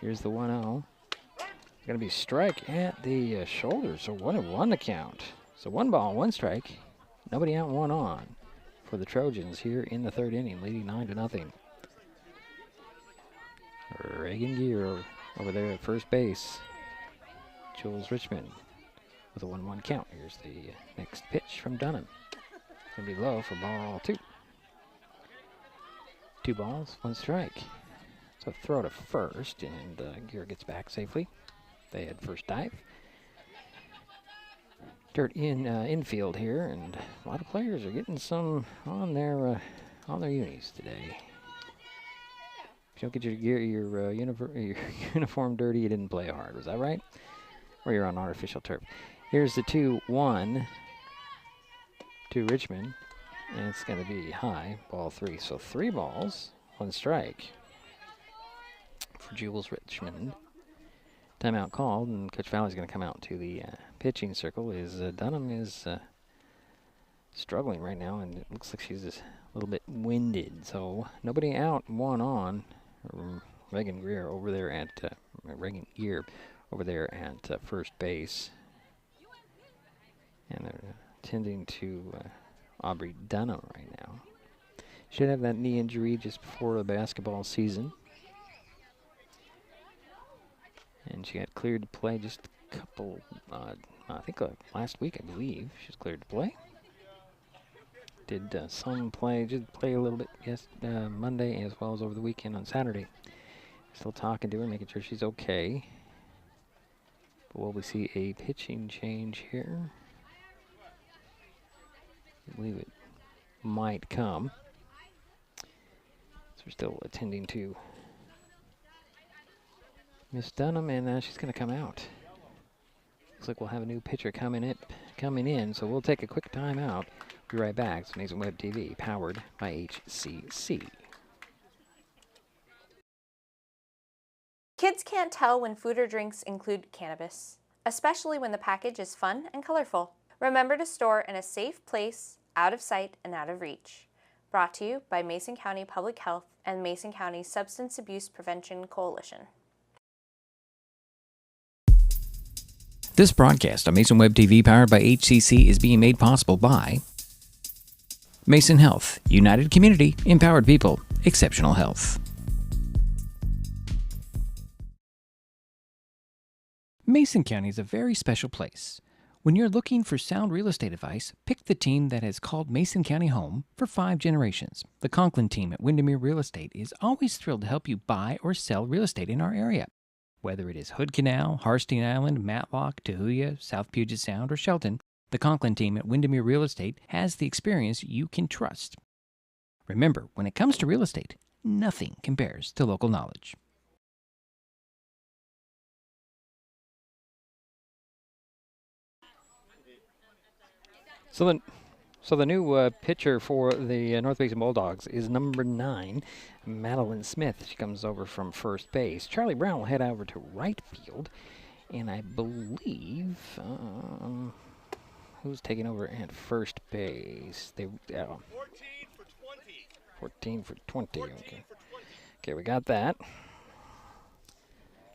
[SPEAKER 2] Here's the 1-0. Going to be strike at the shoulder, so 1-1 the count. So 1 ball, 1 strike. nobody out, one on for the Trojans here in the third inning, leading 9-0. Reagan Gear over there at first base. Jules Richmond with a 1-1 count. Here's the next pitch from Dunham. Gonna be low for ball 2. 2 balls, 1 strike. So throw to first, and Gear gets back safely. They had first dive. Dirt in infield here, and a lot of players are getting some on their unis today. If you don't get your uniform dirty, you didn't play hard. Was that right? Or you're on artificial turf. Here's the 2-1 to Richmond, and it's going to be high, ball 3. So 3 balls, 1 strike for Jules Richmond. Timeout called, and Coach Valley's going to come out to the pitching circle. Dunham is struggling right now, and it looks like she's a little bit winded. So nobody out, 1 on. Reagan Gear over there at first base, and they're tending to Aubrey Dunham right now. Should have that knee injury just before the basketball season. And she got cleared to play just a couple, I think last week, I believe. She was cleared to play. Did some play, just play a little bit Monday as well as over the weekend on Saturday. Still talking to her, making sure she's okay. But will we see a pitching change here? I believe it might come. So we're still attending to Miss Dunham, and she's going to come out. Looks like we'll have a new pitcher coming in, so we'll take a quick time out. Be right back. It's Mason Web TV, powered by HCC.
[SPEAKER 5] Kids can't tell when food or drinks include cannabis, especially when the package is fun and colorful. Remember to store in a safe place, out of sight and out of reach. Brought to you by Mason County Public Health and Mason County Substance Abuse Prevention Coalition.
[SPEAKER 7] This broadcast on Mason Web TV, powered by HCC, is being made possible by Mason Health, United Community, Empowered People, Exceptional Health. Mason County is a very special place. When you're looking for sound real estate advice, pick the team that has called Mason County home for 5 generations. The Conklin team at Windermere Real Estate is always thrilled to help you buy or sell real estate in our area. Whether it is Hood Canal, Harstein Island, Matlock, Tahuya, South Puget Sound, or Shelton, the Conklin team at Windermere Real Estate has the experience you can trust. Remember, when it comes to real estate, nothing compares to local knowledge.
[SPEAKER 2] So the new pitcher for the North Mason Bulldogs is number 9, Madeline Smith. She comes over from first base. Charlie Brown will head over to right field, and I believe who's taking over at first base? 14 for 20. 14 for 20. Okay. Okay, we got that.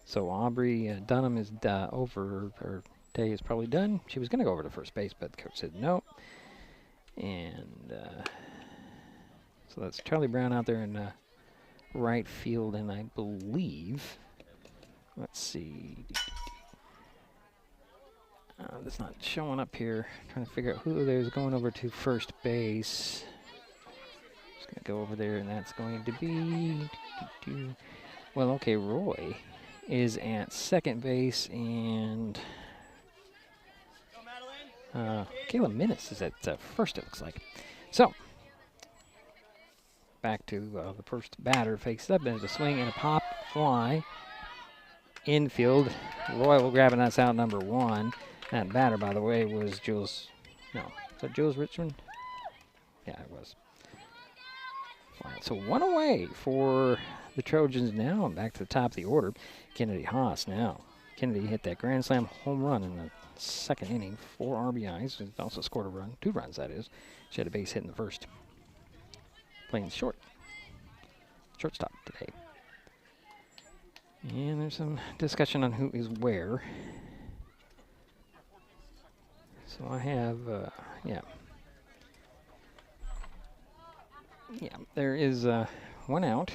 [SPEAKER 2] So Aubrey Dunham is over. Her day is probably done. She was going to go over to first base, but the coach said no. And so that's Charlie Brown out there in right field, and I believe, let's see, that's not showing up here. Trying to figure out who there's going over to first base. Just going to go over there, and that's going to be, well, okay, Roy is at second base, and Kayla Minnis is at first, it looks like. So, back to the first batter. Fakes up, there's a swing and a pop fly. Infield, Roy will grab it, that's out number 1. That batter, by the way, was Jules, no, is that Jules Richmond? Yeah, it was. So 1 away for the Trojans now, and back to the top of the order. Kennedy Haas now. Kennedy hit that grand slam home run in the second inning, 4 RBIs. Also scored a run, 2 runs that is. She had a base hit in the first. Playing shortstop today. And there's some discussion on who is where. So I have, Yeah, there is one out,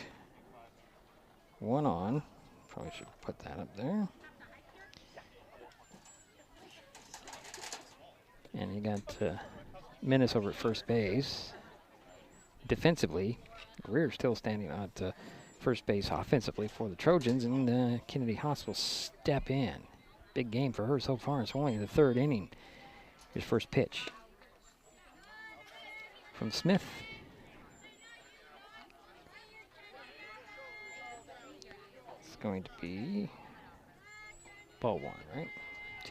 [SPEAKER 2] one on. Probably should put that up there. And you got Menace over at first base. Defensively, Greer's still standing at first base offensively for the Trojans, and Kennedy Haas will step in. Big game for her so far. It's only the third inning. Here's first pitch from Smith. It's going to be ball one, right?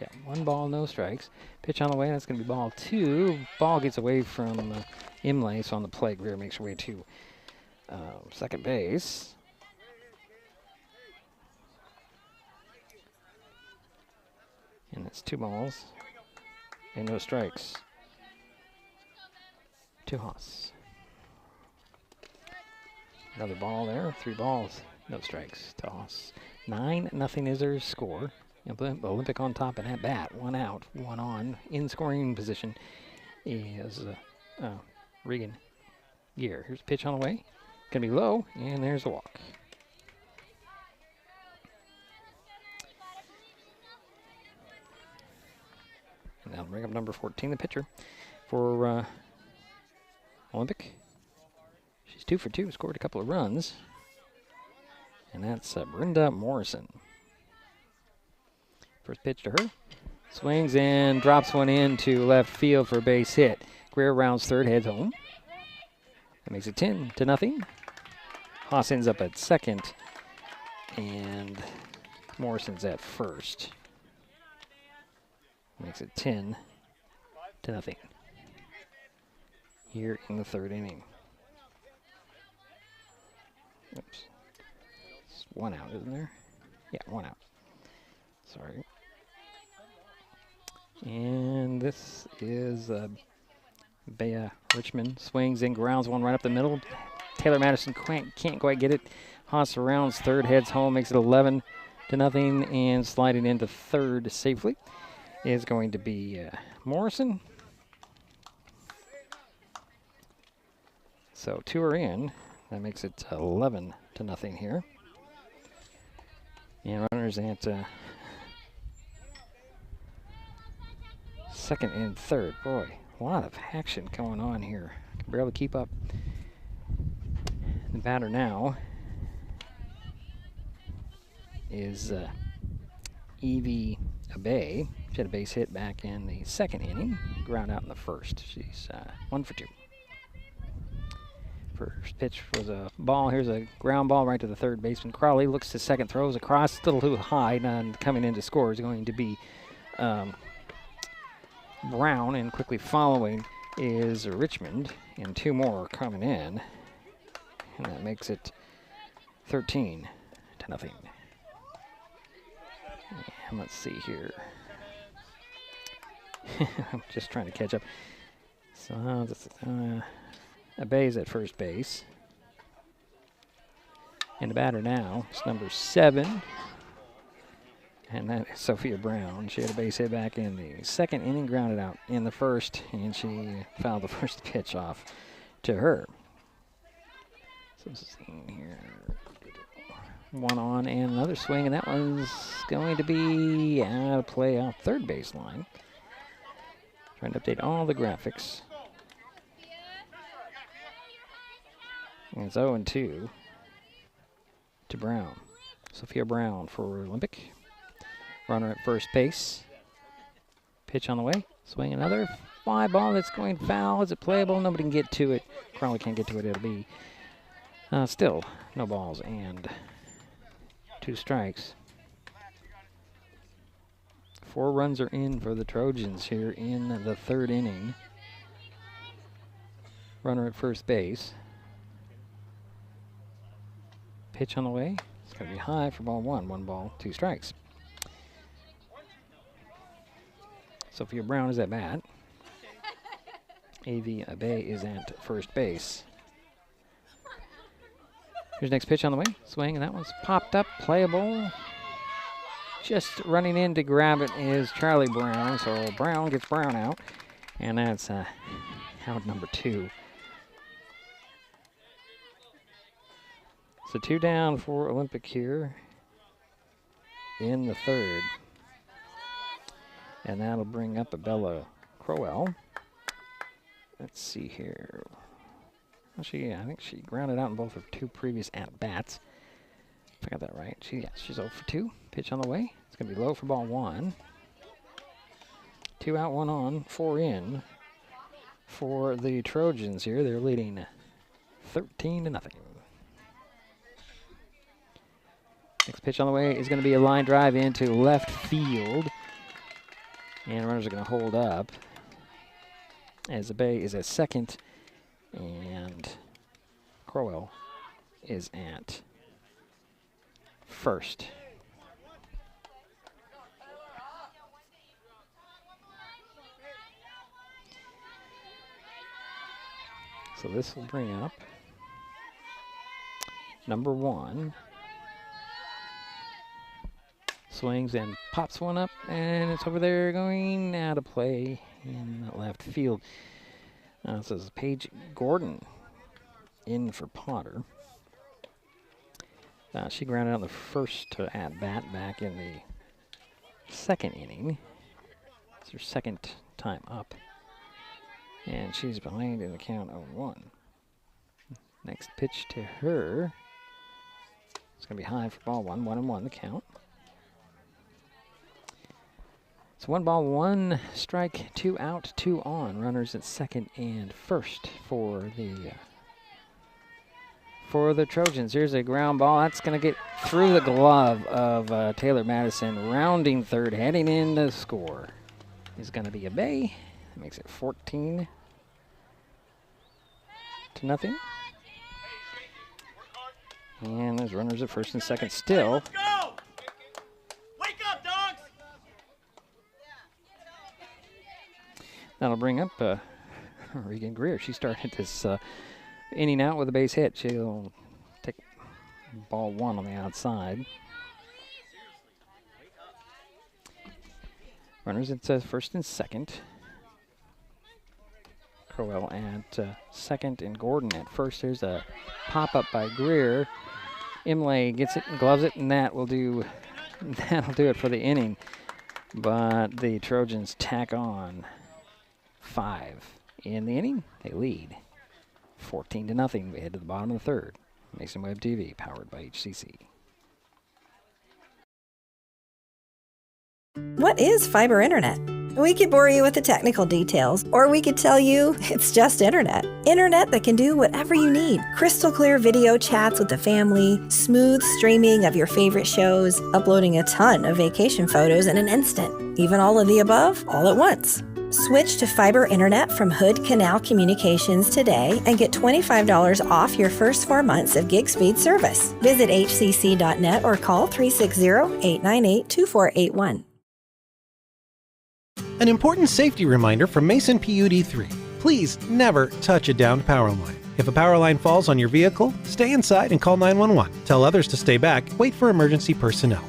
[SPEAKER 2] Yeah, 1 ball, no strikes. Pitch on the way, that's going to be ball 2. Ball gets away from Imlay, so on the play, Greer makes her way to second base. And that's 2 balls and no strikes to Haas. Another ball there, 3 balls, no strikes to Haas. 9-0 is their score. Olympic on top and at bat, 1 out, 1 on. In scoring position is Regan Gear. Here's a pitch on the way. Gonna be low, and there's a walk. And now bring up number 14, the pitcher for Olympic. She's 2 for 2, scored a couple of runs. And that's Brenda Morrison. First pitch to her. Swings and drops one into left field for a base hit. Greer rounds third, heads home. That makes it 10-0. Haas ends up at second, and Morrison's at first. Makes it 10-0 here in the third inning. Oops. It's 1 out, isn't there? Yeah, 1 out. Sorry. And this is Bea Richmond. Swings and grounds one right up the middle. Taylor Madison can't quite get it. Haas rounds third, heads home, makes it 11-0, and sliding into third safely is going to be Morrison. So 2 are in. That makes it 11-0 here. And runners at second and third. Boy, a lot of action going on here. Can barely keep up. The batter now is Evie Abay. She had a base hit back in the second inning. Ground out in the first. She's 1 for 2. First pitch was a ball. Here's a ground ball right to the third baseman. Crawley looks to second, throws across, still too high, and coming in to score is going to be Brown, and quickly following is Richmond, and 2 more coming in, and that makes it 13-0. And let's see here. I'm just trying to catch up. So this Abay's at first base, and the batter now is number 7. And that is Sophia Brown. She had a base hit back in the second inning, grounded out in the first, and she fouled the first pitch off to her. So seeing here, 1 on and another swing, and that one's going to be out of play off third baseline. Trying to update all the graphics. And it's 0-2 to Brown. Sophia Brown for Olympic. Runner at first base. Pitch on the way. Swing another. Fly ball that's going foul. Is it playable? Nobody can get to it. Crowley can't get to it. It'll be still no balls and 2 strikes. 4 runs are in for the Trojans here in the third inning. Runner at first base. Pitch on the way. It's going to be high for ball 1. 1 ball, 2 strikes. Sophia Brown is at bat. A.V. Abay is at first base. Here's next pitch on the way. Swing, and that one's popped up, playable. Just running in to grab it is Charlie Brown. So Brown gets Brown out, and that's out number 2. So 2 down for Olympic here in the third. And that'll bring up a Bella Crowell. Let's see here. Well, I think she grounded out in both of 2 previous at-bats. If I got that right. She's 0 for 2. Pitch on the way. It's going to be low for ball 1. 2 out, 1 on, 4 in for the Trojans here. They're leading 13-0. Next pitch on the way is going to be a line drive into left field. And runners are going to hold up as the Bay is at second and Crowell is at first. So this will bring up number 1. Swings and pops one up, and it's over there going out of play in left field. So this is Paige Gordon in for Potter. She grounded out the first at-bat back in the second inning. It's her second time up. And she's behind in the count of 1. Next pitch to her. It's going to be high for ball 1, 1-1 the count. It's 1 ball, 1 strike, 2 out, 2 on. Runners at second and first for the Trojans. Here's a ground ball. That's going to get through the glove of Taylor Madison. Rounding third, heading in to score is going to be a Bay. That makes it 14-0. And there's runners at first and second still. That'll bring up Regan Greer. She started this inning out with a base hit. She'll take ball 1 on the outside. Runners at first and second. Crowell at second and Gordon at first. There's a pop-up by Greer. Imlay gets it and gloves it, and that'll do it for the inning. But the Trojans tack on 5 in the inning. They lead 14-0. We head to the bottom of the third. Mason Web TV, powered by HCC.
[SPEAKER 4] What is fiber internet? We could bore you with the technical details, or we could tell you it's just internet. Internet that can do whatever you need. Crystal clear video chats with the family, smooth streaming of your favorite shows, uploading a ton of vacation photos in an instant. Even all of the above, all at once. Switch to fiber internet from Hood Canal Communications today and get $25 off your first 4 months of gig speed service. Visit hcc.net or call 360-898-2481.
[SPEAKER 6] An important safety reminder from Mason PUD3. Please never touch a downed power line. If a power line falls on your vehicle, stay inside and call 911. Tell others to stay back, wait for emergency personnel.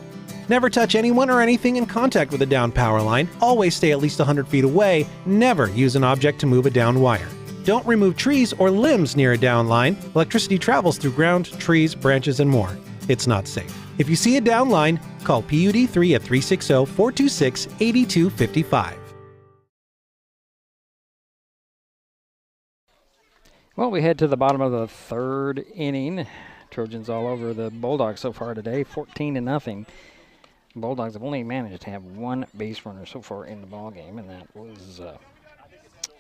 [SPEAKER 6] Never touch anyone or anything in contact with a downed power line. Always stay at least 100 feet away. Never use an object to move a downed wire. Don't remove trees or limbs near a downed line. Electricity travels through ground, trees, branches, and more. It's not safe. If you see a downed line, call PUD3 at 360-426-8255.
[SPEAKER 2] Well, we head to the bottom of the third inning. Trojans all over the Bulldogs so far today, 14-0. Bulldogs have only managed to have 1 base runner so far in the ball game, and that was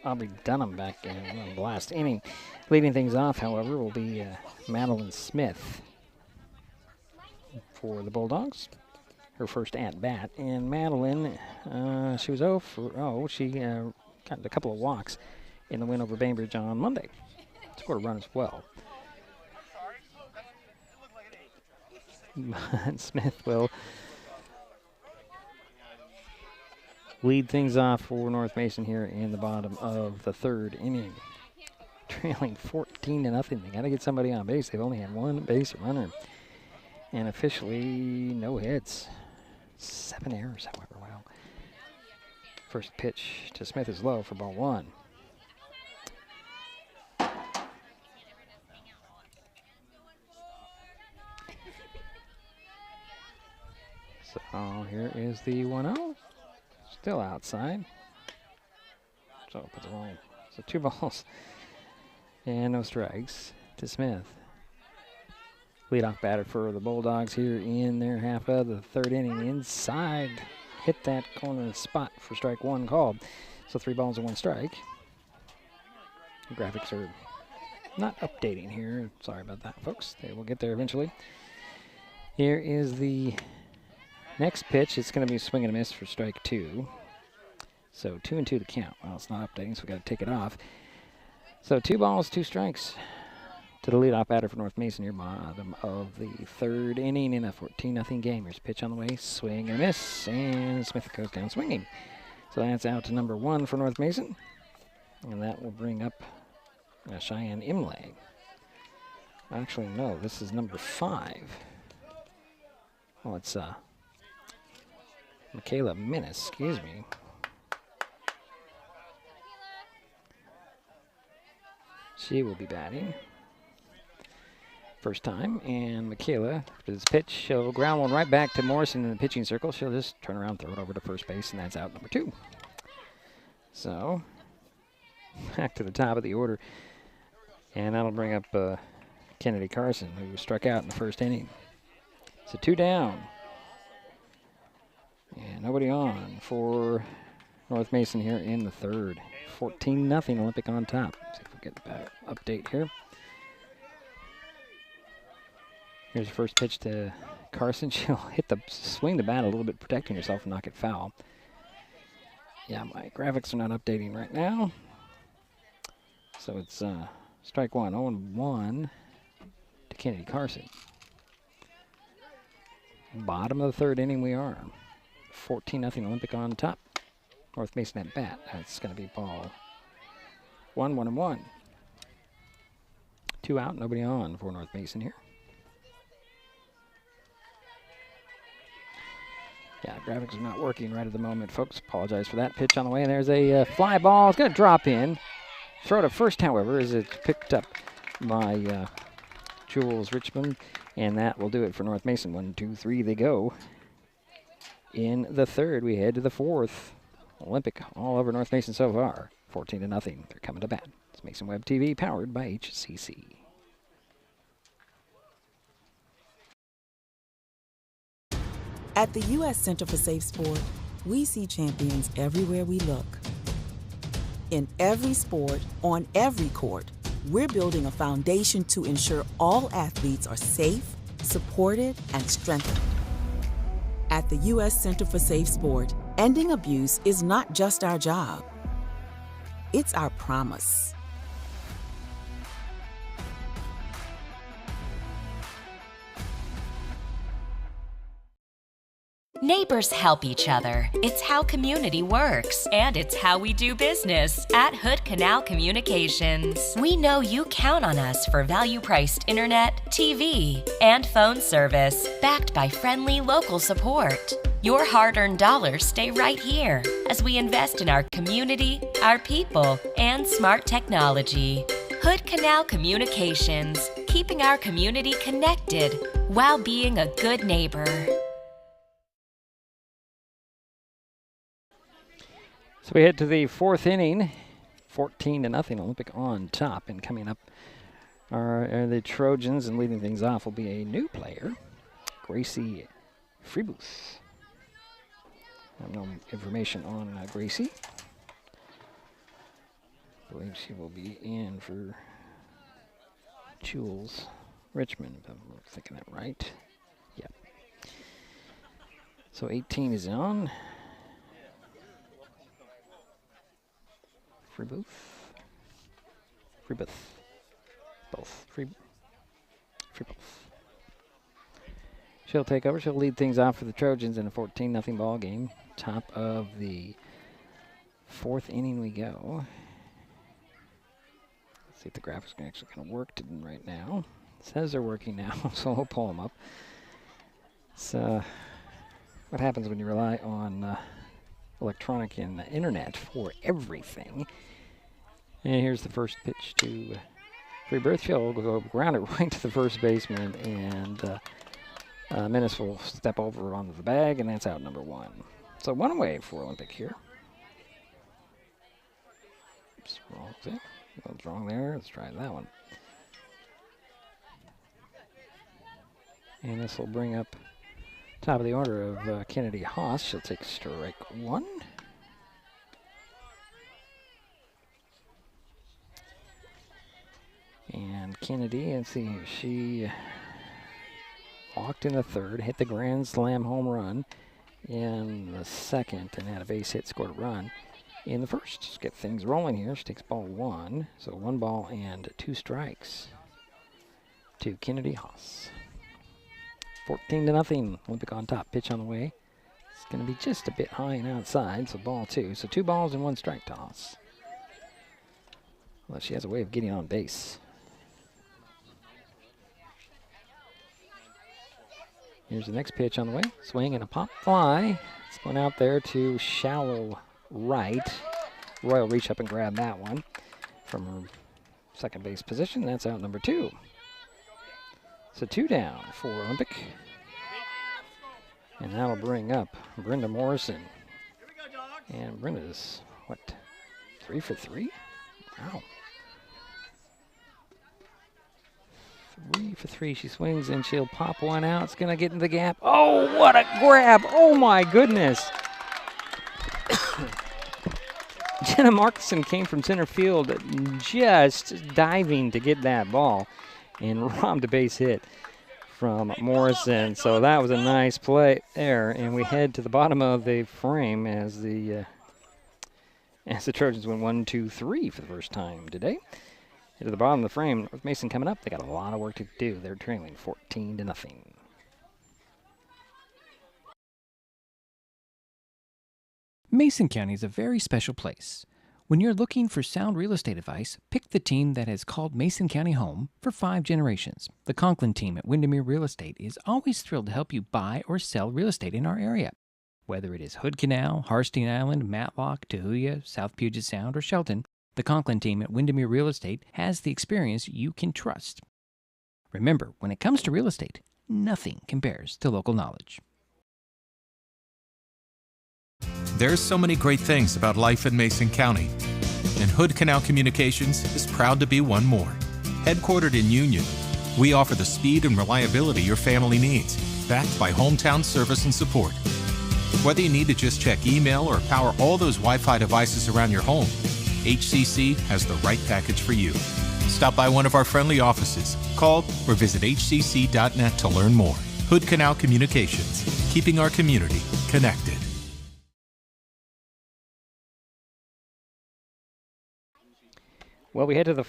[SPEAKER 2] Aubrey Dunham back in the last inning. Leading things off, however, will be Madeline Smith for the Bulldogs. Her first at-bat. And Madeline, she was 0 for 0. She got a couple of walks in the win over Bainbridge on Monday. Scored a run as well. Smith will lead things off for North Mason here in the bottom of the third inning. Trailing 14-0. They got to get somebody on base. They've only had 1 base runner. And officially, no hits. 7 errors, however. Well, first pitch to Smith is low for ball 1. So here is the 1-0. Still outside. So put the wrong. So 2 balls and no strikes to Smith. Leadoff batter for the Bulldogs here in their half of the 3rd inning. Inside, hit that corner spot for strike 1 called. So 3 balls and 1 strike. The graphics are not updating here. Sorry about that, folks. They will get there eventually. Here is the next pitch. It's going to be a swing and a miss for strike 2. So 2-2 to count. Well, it's not updating, so we got to take it off. So 2 balls, 2 strikes to the leadoff batter for North Mason here, bottom of the 3rd inning in a 14-0 game. Here's a pitch on the way, swing and a miss, and Smith goes down swinging. So that's out to number 1 for North Mason, and that will bring up Cheyenne Imlay. Actually, no, this is number 5. Well, it's Michaela Minnis, excuse me. She will be batting. First time, and Michaela, after this pitch, she'll ground one right back to Morrison in the pitching circle. She'll just turn around, throw it over to first base, and that's out number 2. So, back to the top of the order, and that'll bring up Kennedy Carson, who struck out in the 1st inning. So 2 down, and nobody on for North Mason here in the 3rd. 14-0 Olympic on top. See if we get the update here. Here's the first pitch to Carson. She'll swing the bat a little bit, protecting herself and knock it foul. Yeah, my graphics are not updating right now. So it's strike 1, 0-1 to Kennedy Carson. Bottom of the 3rd inning we are. 14-0 Olympic on top. North Mason at bat. That's going to be ball 1, 1-1. 2 out, nobody on for North Mason here. Yeah, graphics are not working right at the moment, folks. Apologize for that. Pitch on the way, and there's a fly ball. It's going to drop in. Throw to first, however, as it's picked up by Jules Richmond, and that will do it for North Mason. 1, 2, 3, they go. In the 3rd, we head to the 4th. Olympic all over North Mason so far. 14-0. They're coming to bat. It's Mason Web TV, powered by HCC.
[SPEAKER 9] At the U.S. Center for Safe Sport, we see champions everywhere we look. In every sport, on every court, we're building a foundation to ensure all athletes are safe, supported, and strengthened. At the U.S. Center for Safe Sport, ending abuse is not just our job. It's our promise.
[SPEAKER 8] Neighbors help each other. It's how community works, and it's how we do business at Hood Canal Communications. We know you count on us for value-priced internet, TV, and phone service, backed by friendly local support. Your hard-earned dollars stay right here as we invest in our community, our people, and smart technology. Hood Canal Communications, keeping our community connected while being a good neighbor.
[SPEAKER 2] So we head to the 4th inning, 14-0 Olympic on top, and coming up are the Trojans, and leading things off will be a new player, Gracie Freebooth. I have no information on Gracie. I believe she will be in for Jules Richmond, if I'm thinking that right. Yep. So 18 is on. Freebooth. Both. Freebooth. She'll take over. She'll lead things off for the Trojans in a 14-0 ball game. Top of the 4th inning we go. Let's see if the graphics are actually going to work right now. It says they're working now, so we'll pull them up. So, what happens when you rely on electronic and the internet for everything? And here's the first pitch to Freebooth. She'll go ground it right to the first baseman, and Menace will step over onto the bag, and that's out number 1. So 1 away for Olympic here. Oops, wrong thing. What's wrong there? Let's try that one. And this will bring up top of the order of Kennedy Haas. She'll take strike 1. And Kennedy, let's see, she walked in the 3rd, hit the grand slam home run in the 2nd, and had a base hit, scored a run in the 1st. Let's get things rolling here. She takes ball 1, so 1 ball and 2 strikes to Kennedy Haas. 14-0, Olympic on top. Pitch on the way. It's going to be just a bit high and outside, so ball 2. So 2 balls and 1 strike to Haas. Well, she has a way of getting on base. Here's the next pitch on the way. Swing and a pop fly. It's going out there to shallow right. Roy will reach up and grab that one from her second base position. That's out number 2. So 2 down for Olympic. And that'll bring up Brenda Morrison. And Brenda's, 3 for 3? Wow. 3 for 3. She swings and she'll pop one out. It's going to get in the gap. Oh, what a grab. Oh, my goodness. Jenna Markson came from center field just diving to get that ball and robbed a base hit from Morrison. So that was a nice play there. And we head to the bottom of the frame as the Trojans win 1-2-3 for the first time today. To the bottom of the frame, North Mason coming up. They got a lot of work to do. They're trailing 14-0.
[SPEAKER 7] Mason County is a very special place. When you're looking for sound real estate advice, pick the team that has called Mason County home for 5 generations. The Conklin team at Windermere Real Estate is always thrilled to help you buy or sell real estate in our area. Whether it is Hood Canal, Harstein Island, Matlock, Tahuya, South Puget Sound, or Shelton, the Conklin team at Windermere Real Estate has the experience you can trust. Remember, when it comes to real estate, nothing compares to local knowledge.
[SPEAKER 10] There's so many great things about life in Mason County, and Hood Canal Communications is proud to be one more. Headquartered in Union, we offer the speed and reliability your family needs, backed by hometown service and support. Whether you need to just check email or power all those Wi-Fi devices around your home, HCC has the right package for you. Stop by one of our friendly offices, call or visit hcc.net to learn more. Hood Canal Communications, keeping our community connected.
[SPEAKER 2] Well, we head to the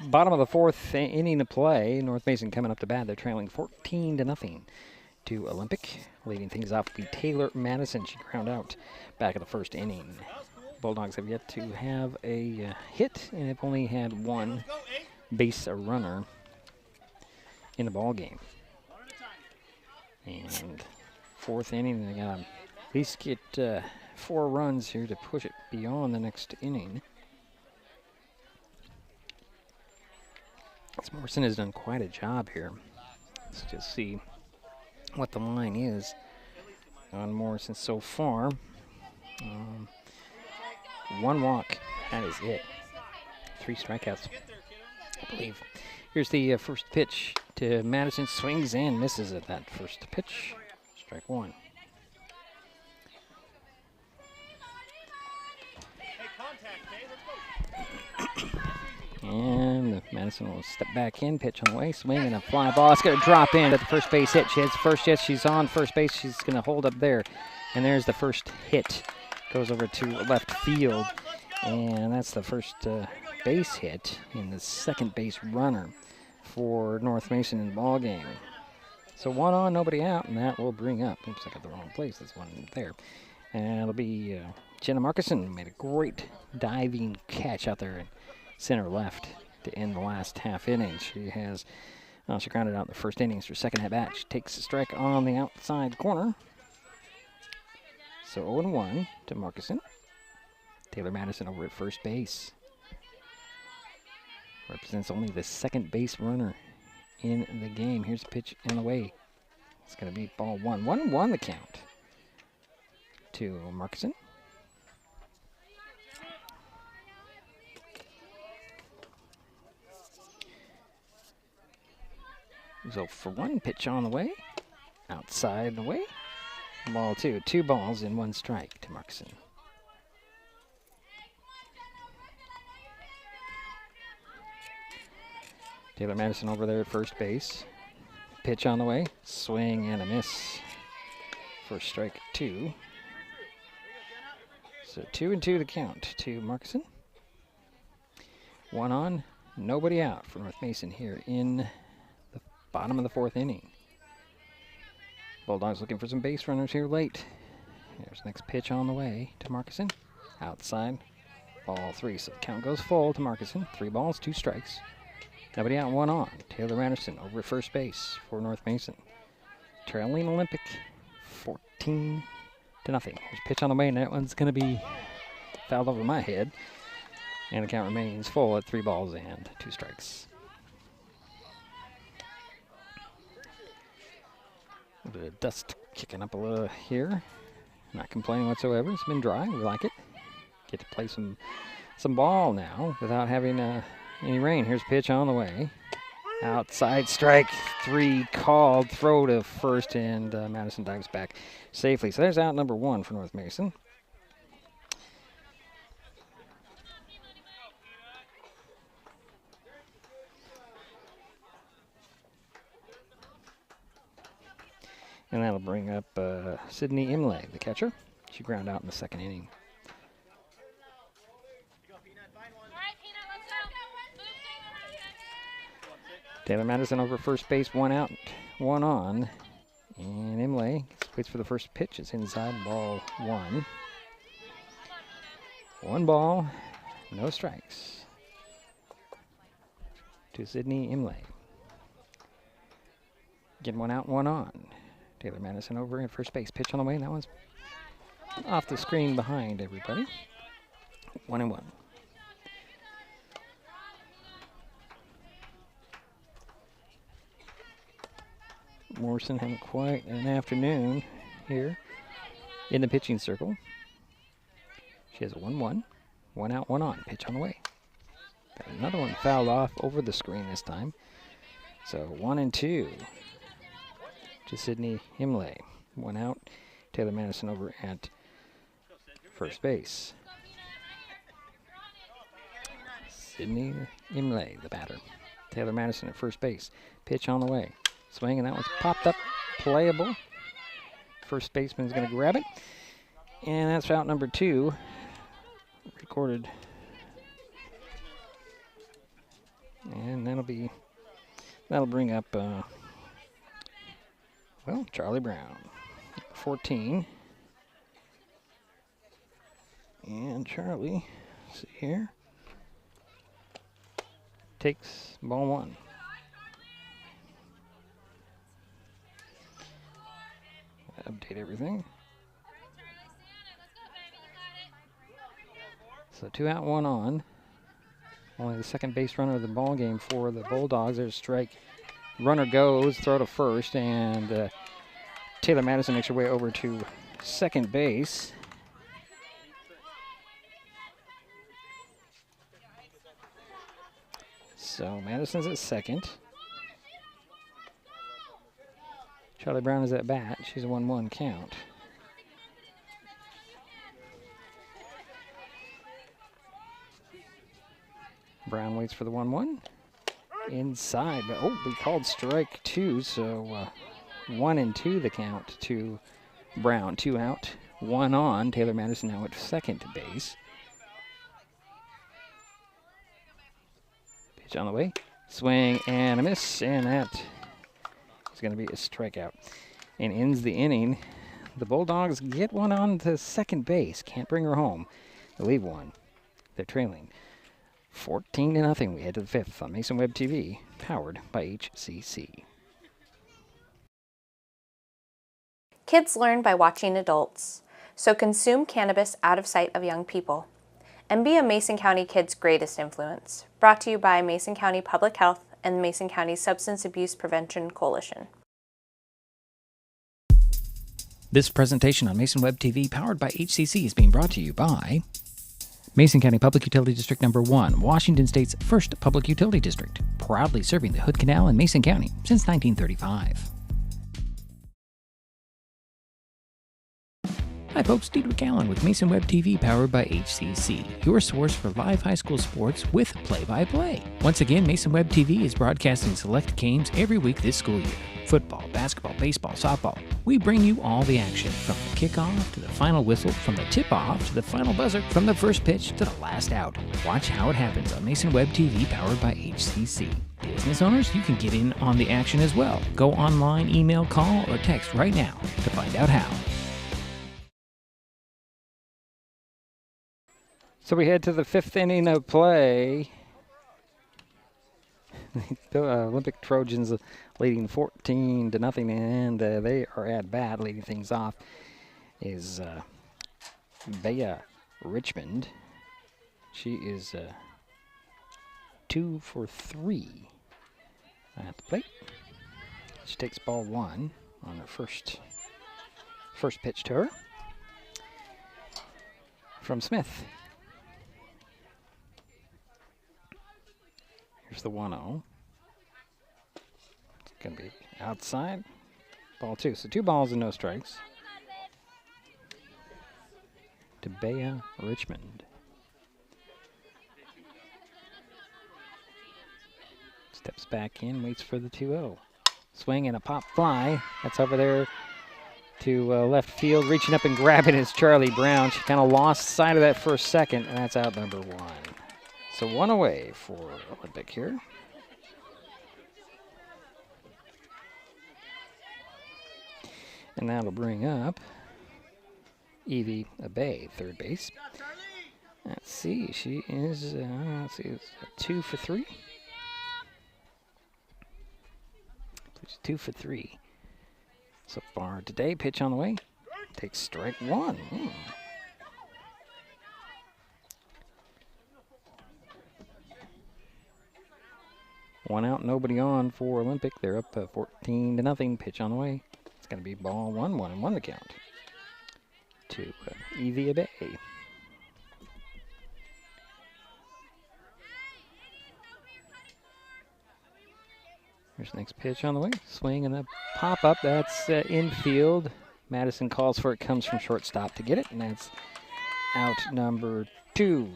[SPEAKER 2] bottom of the 4th inning of play. North Mason coming up to bat. They're trailing 14-0 to Olympic. Leading things off will be Taylor Madison. She ground out back in the 1st inning. Bulldogs have yet to have a hit and have only had 1 base runner in the ball game. And 4th inning, they got to at least get 4 runs here to push it beyond the next inning. Morrison has done quite a job here. Let's just see what the line is on Morrison so far. 1 walk, that is it. 3 strikeouts, I believe. Here's the first pitch to Madison. Swings and misses at that first pitch. Strike 1. And Madison will step back in, pitch on the way, swing and a fly ball. It's going to drop in at the first base hit. She has the first hit. She's on first base. She's going to hold up there. And there's the first hit. Goes over to left field. And that's the first base hit and the second base runner for North Mason in the ball game. So 1 on, nobody out, and that will bring up. Oops, I got the wrong place. There's 1 there. And it'll be Jenna Markison made a great diving catch out there in center left to end the last half inning. She has, she grounded out in the 1st innings. Her second at bat, she takes a strike on the outside corner. So 0-1 to Markison. Taylor Madison over at first base. Represents only the second base runner in the game. Here's a pitch and away. It's going to be ball 1. 1-1 the count to Markson. So for 1, pitch on the way. Outside the way. Ball 2. 2 balls and 1 strike to Markson. Taylor Madison over there at first base. Pitch on the way. Swing and a miss for strike 2. So 2-2 the count to Markson. 1 on, nobody out for North Mason here in the bottom of the 4th inning. Bulldogs looking for some base runners here late. There's the next pitch on the way to Markson. Outside, ball 3. So the count goes full to Markson. 3 balls, 2 strikes. Nobody out, 1 on. Taylor Madison over at first base for North Mason. Trailing Olympic 14-0. There's a pitch on the way, and that one's going to be fouled over my head. And the count remains full at 3 balls and 2 strikes. A bit of dust kicking up a little here. Not complaining whatsoever. It's been dry. We like it. Get to play some ball now without having any rain. Here's a pitch on the way. Outside strike 3 called. Throw to first, and Madison dives back safely. So there's out number 1 for North Mason. And that'll bring up Sydney Imlay, the catcher. She ground out in the 2nd inning. Taylor Madison over first base, 1 out, 1 on. And Imlay waits for the first pitch. It's inside, ball 1. 1 ball, no strikes to Sydney Imlay. Getting 1 out, 1 on. Taylor Madison over at first base. Pitch on the way, and that one's off the screen behind everybody. 1-1. Morrison having quite an afternoon here in the pitching circle. She has a 1-1. 1 out, 1 on. Pitch on the way. Got another one fouled off over the screen this time. So 1-2 to Sydney Imlay. 1 out. Taylor Madison over at first base. Sydney Imlay, the batter. Taylor Madison at first base. Pitch on the way. Swing, and that one's popped up, playable. First baseman's going to grab it. And that's out number 2. Recorded. And that'll bring up, Charlie Brown, 14. And Charlie, let's see here, takes ball 1. Update everything. So 2 out, 1 on. Only the second base runner of the ball game for the Bulldogs. There's a strike. Runner goes, throw to first, and Taylor Madison makes her way over to second base. So Madison's at second. Charlie Brown is at bat. She's a 1-1 count. Brown waits for the 1-1. Inside, but we called strike 2, so 1-2 the count to Brown. 2 out, 1 on. Taylor Madison now at second base. Pitch on the way. Swing and a miss, and that is going to be a strikeout. And ends the inning. The Bulldogs get one on to second base. Can't bring her home. They leave one. They're trailing 14-0. We head to the 5th on Mason Web TV, powered by HCC.
[SPEAKER 5] Kids learn by watching adults, so consume cannabis out of sight of young people. And be a Mason County kid's greatest influence. Brought to you by Mason County Public Health and the Mason County Substance Abuse Prevention Coalition.
[SPEAKER 7] This presentation on Mason Web TV, powered by HCC, is being brought to you by Mason County Public Utility District Number 1, Washington State's first public utility district, proudly serving the Hood Canal in Mason County since 1935. Hi folks, Diedrich Allen with Mason Web TV, powered by HCC, your source for live high school sports with play-by-play. Once again, Mason Web TV is broadcasting select games every week this school year. Football, basketball, baseball, softball. We bring you all the action, from the kickoff to the final whistle, from the tip-off to the final buzzer, from the first pitch to the last out. Watch how it happens on Mason Web TV, powered by HCC. Business owners, you can get in on the action as well. Go online, email, call, or text right now to find out how.
[SPEAKER 2] So we head to the 5th inning of play. The Olympic Trojans leading 14-0, and they are at bat. Leading things off is Bea Richmond. She is 2 for 3 at the plate. She takes ball 1 on her first pitch to her from Smith. Here's the 1-0. It's going to be outside. Ball 2. So 2 balls and no strikes to Bea Richmond. Steps back in, waits for the 2-0. Swing and a pop fly. That's over there to left field. Reaching up and grabbing is Charlie Brown. She kind of lost sight of that for a second, and that's out number 1. So 1 away for Olympic here. And that'll bring up Evie Abay, third base. Let's see, she is, it's 2 for 3. She's 2 for 3 so far today. Pitch on the way. Takes strike 1. One out, nobody on for Olympic. They're up 14-0. Pitch on the way. It's going to be ball 1, 1-1 the count to Evie Abay. Here's the next pitch on the way. Swing and a pop up. That's infield. Madison calls for it. Comes from shortstop to get it, and that's out number 2.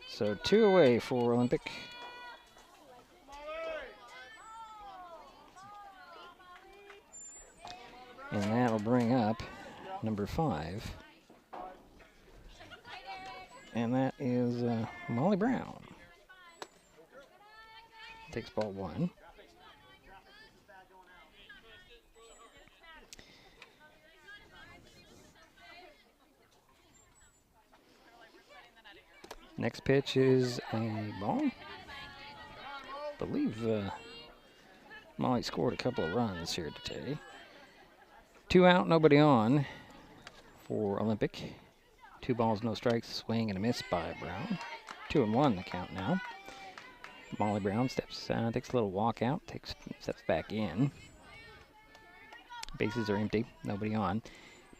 [SPEAKER 2] So 2 away for Olympic. And that'll bring up number 5. And that is Molly Brown. Takes ball 1. Next pitch is a ball. I believe Molly scored a couple of runs here today. 2 out, nobody on for Olympic. 2 balls, no strikes. Swing and a miss by Brown. 2-1 the count now. Molly Brown takes a little walk out, steps back in. Bases are empty, nobody on.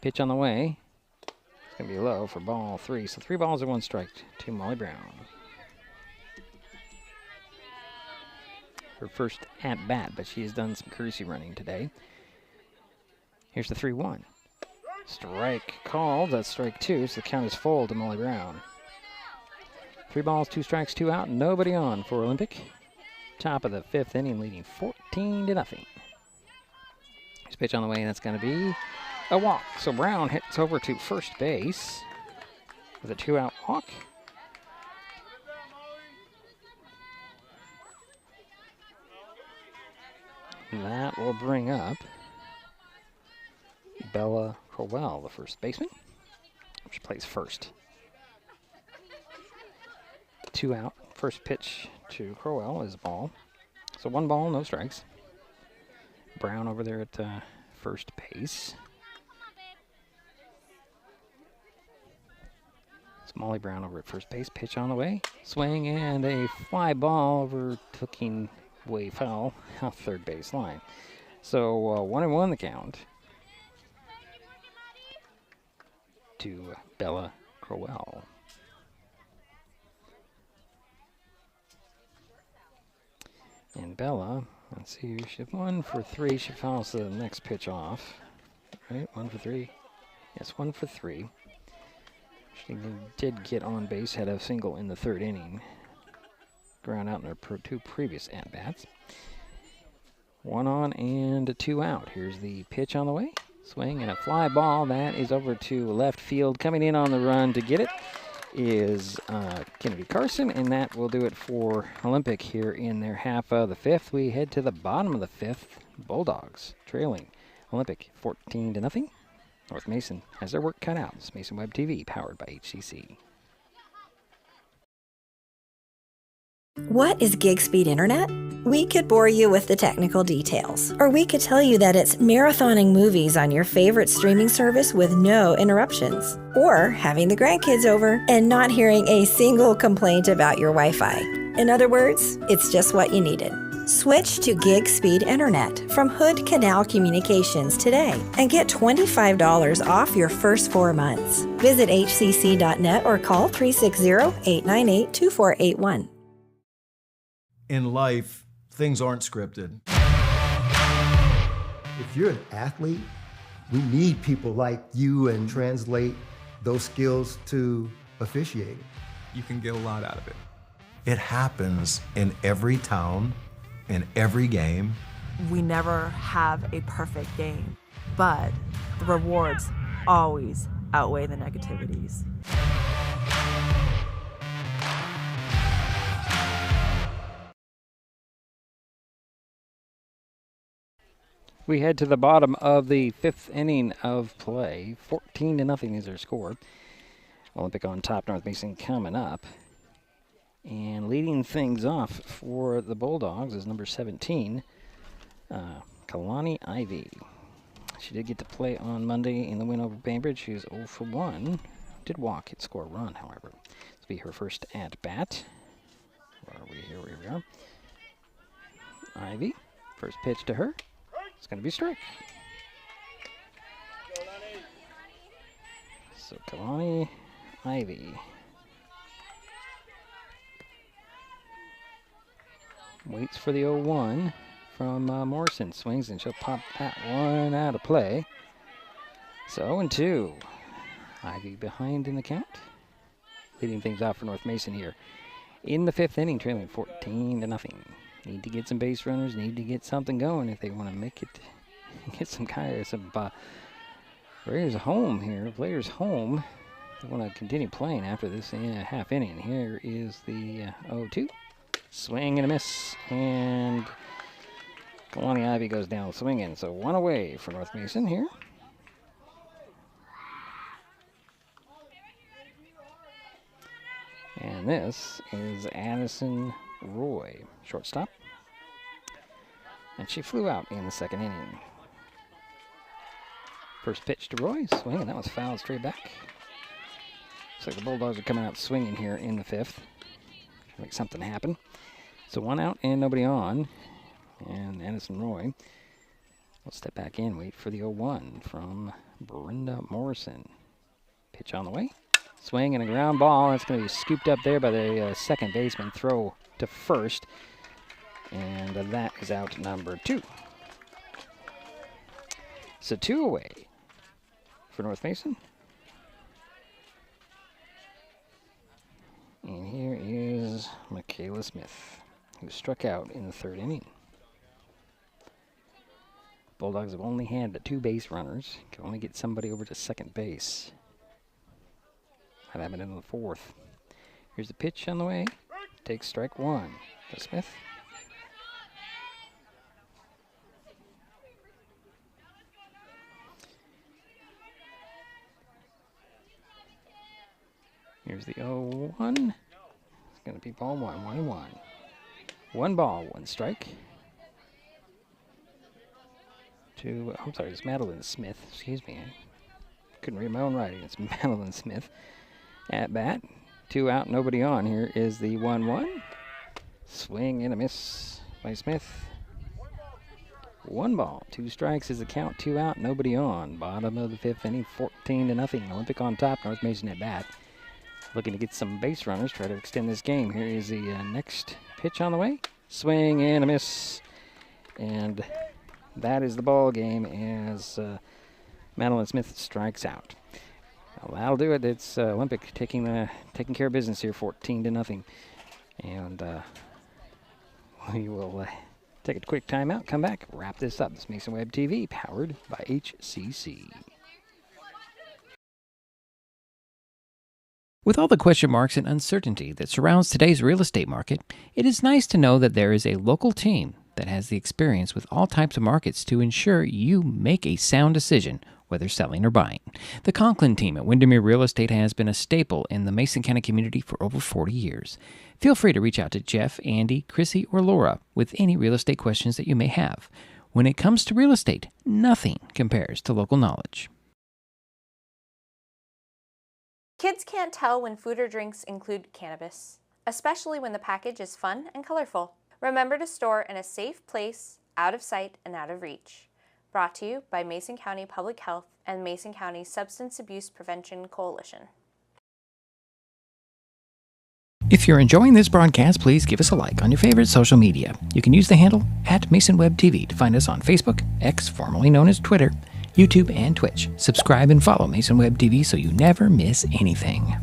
[SPEAKER 2] Pitch on the way. It's going to be low for ball 3. So 3 balls and 1 strike to Molly Brown. Her first at bat, but she has done some courtesy running today. Here's the 3-1. Strike called. That's strike 2, so the count is full to Molly Brown. 3 balls, 2 strikes, 2 out, nobody on for Olympic. Top of the 5th inning, leading 14-0. Here's pitch on the way, and that's going to be a walk. So Brown hits over to first base with a 2-out walk. And that will bring up Bella Crowell, the first baseman. She plays first. 2 out. First pitch to Crowell is a ball. So 1 ball, no strikes. Brown over there at first base. It's Molly Brown over at first base. Pitch on the way. Swing and a fly ball overtaking way foul off third base line. So 1-1 the count. to Bella Crowell. And Bella, let's see, she 1 for 3. She fouls the next pitch off. Right, 1 for 3. Yes, 1 for 3. She did get on base, had a single in the 3rd inning. Ground out in her 2 previous at-bats. 1 on and 2 out. Here's the pitch on the way. Swing and a fly ball. That is over to left field. Coming in on the run to get it is Kennedy Carson, and that will do it for Olympic here in their half of the 5th. We head to the bottom of the 5th. Bulldogs trailing Olympic 14-0. North Mason has their work cut out. It's Mason Web TV, powered by HCC.
[SPEAKER 4] What is gig speed internet? We could bore you with the technical details, or we could tell you that it's marathoning movies on your favorite streaming service with no interruptions, or having the grandkids over and not hearing a single complaint about your Wi-Fi. In other words, it's just what you needed. Switch to gig speed internet from Hood Canal Communications today and get $25 off your first 4 months. Visit hcc.net or call 360-898-2481.
[SPEAKER 11] In life, things aren't scripted.
[SPEAKER 12] If you're an athlete, we need people like you and translate those skills to officiating.
[SPEAKER 13] You can get a lot out of it.
[SPEAKER 11] It happens in every town, in every game.
[SPEAKER 14] We never have a perfect game, but the rewards always outweigh the negativities.
[SPEAKER 2] We head to the bottom of the 5th inning of play. 14-0 is their score. Olympic on top, North Mason coming up. And leading things off for the Bulldogs is number 17, Kalani Ivy. She did get to play on Monday in the win over Bainbridge. She was 0 for 1. Did walk, hit score a run, however. This will be her first at-bat. Where are we? Here we are. Ivy, first pitch to her. It's going to be strike. So Kalani Ivy waits for the 0-1 from Morrison. Swings and she'll pop that one out of play. So 0-2. Ivy behind in the count. Leading things off for North Mason here in the 5th inning, trailing 14-0. Need to get some base runners, need to get something going if they want to make it, get some players home here. Players home. They want to continue playing after this half inning. Here is the 0-2. Swing and a miss, and Kalani Ivy goes down swinging. So 1 away for North Mason here. And this is Addison Roy, shortstop. And she flew out in the 2nd inning. First pitch to Roy, swing, and that was fouled straight back. Looks like the Bulldogs are coming out swinging here in the 5th. Trying to make something happen. So 1 out and nobody on. And Addison Roy will step back in, wait for the 0-1 from Brenda Morrison. Pitch on the way. Swing and a ground ball. That's going to be scooped up there by the second baseman. Throw to first. And that is out number 2. So 2 away for North Mason. And here is Michaela Smith, who struck out in the 3rd inning. Bulldogs have only had 2 base runners. Can only get somebody over to second base. That happened in the 4th. Here's the pitch on the way. Takes strike 1 to Smith. Here's the 0-1. It's going to be ball 1, 1-1. 1 ball, 1 strike. I'm sorry, it's Madeline Smith. Excuse me. I couldn't read my own writing. It's Madeline Smith. At bat, 2 out, nobody on. Here is the 1-1. Swing and a miss by Smith. 1 ball, 2 strikes is the count, 2 out, nobody on. Bottom of the 5th inning, 14-0. Olympic on top, North Mason at bat. Looking to get some base runners, try to extend this game. Here is the next pitch on the way. Swing and a miss. And that is the ball game as Madeline Smith strikes out. Well, that'll do it. It's Olympic taking care of business here, 14-0. And we will take a quick timeout, come back, wrap this up. This is Mason Web TV, powered by HCC.
[SPEAKER 7] With all the question marks and uncertainty that surrounds today's real estate market, it is nice to know that there is a local team that has the experience with all types of markets to ensure you make a sound decision, whether selling or buying. The Conklin team at Windermere Real Estate has been a staple in the Mason County community for over 40 years. Feel free to reach out to Jeff, Andy, Chrissy, or Laura with any real estate questions that you may have. When it comes to real estate, nothing compares to local knowledge.
[SPEAKER 5] Kids can't tell when food or drinks include cannabis, especially when the package is fun and colorful. Remember to store in a safe place, out of sight and out of reach. Brought to you by Mason County Public Health and Mason County Substance Abuse Prevention Coalition.
[SPEAKER 7] If you're enjoying this broadcast, please give us a like on your favorite social media. You can use the handle @MasonWebTV to find us on Facebook, X, formerly known as Twitter, YouTube, and Twitch. Subscribe and follow Mason Web TV so you never miss anything.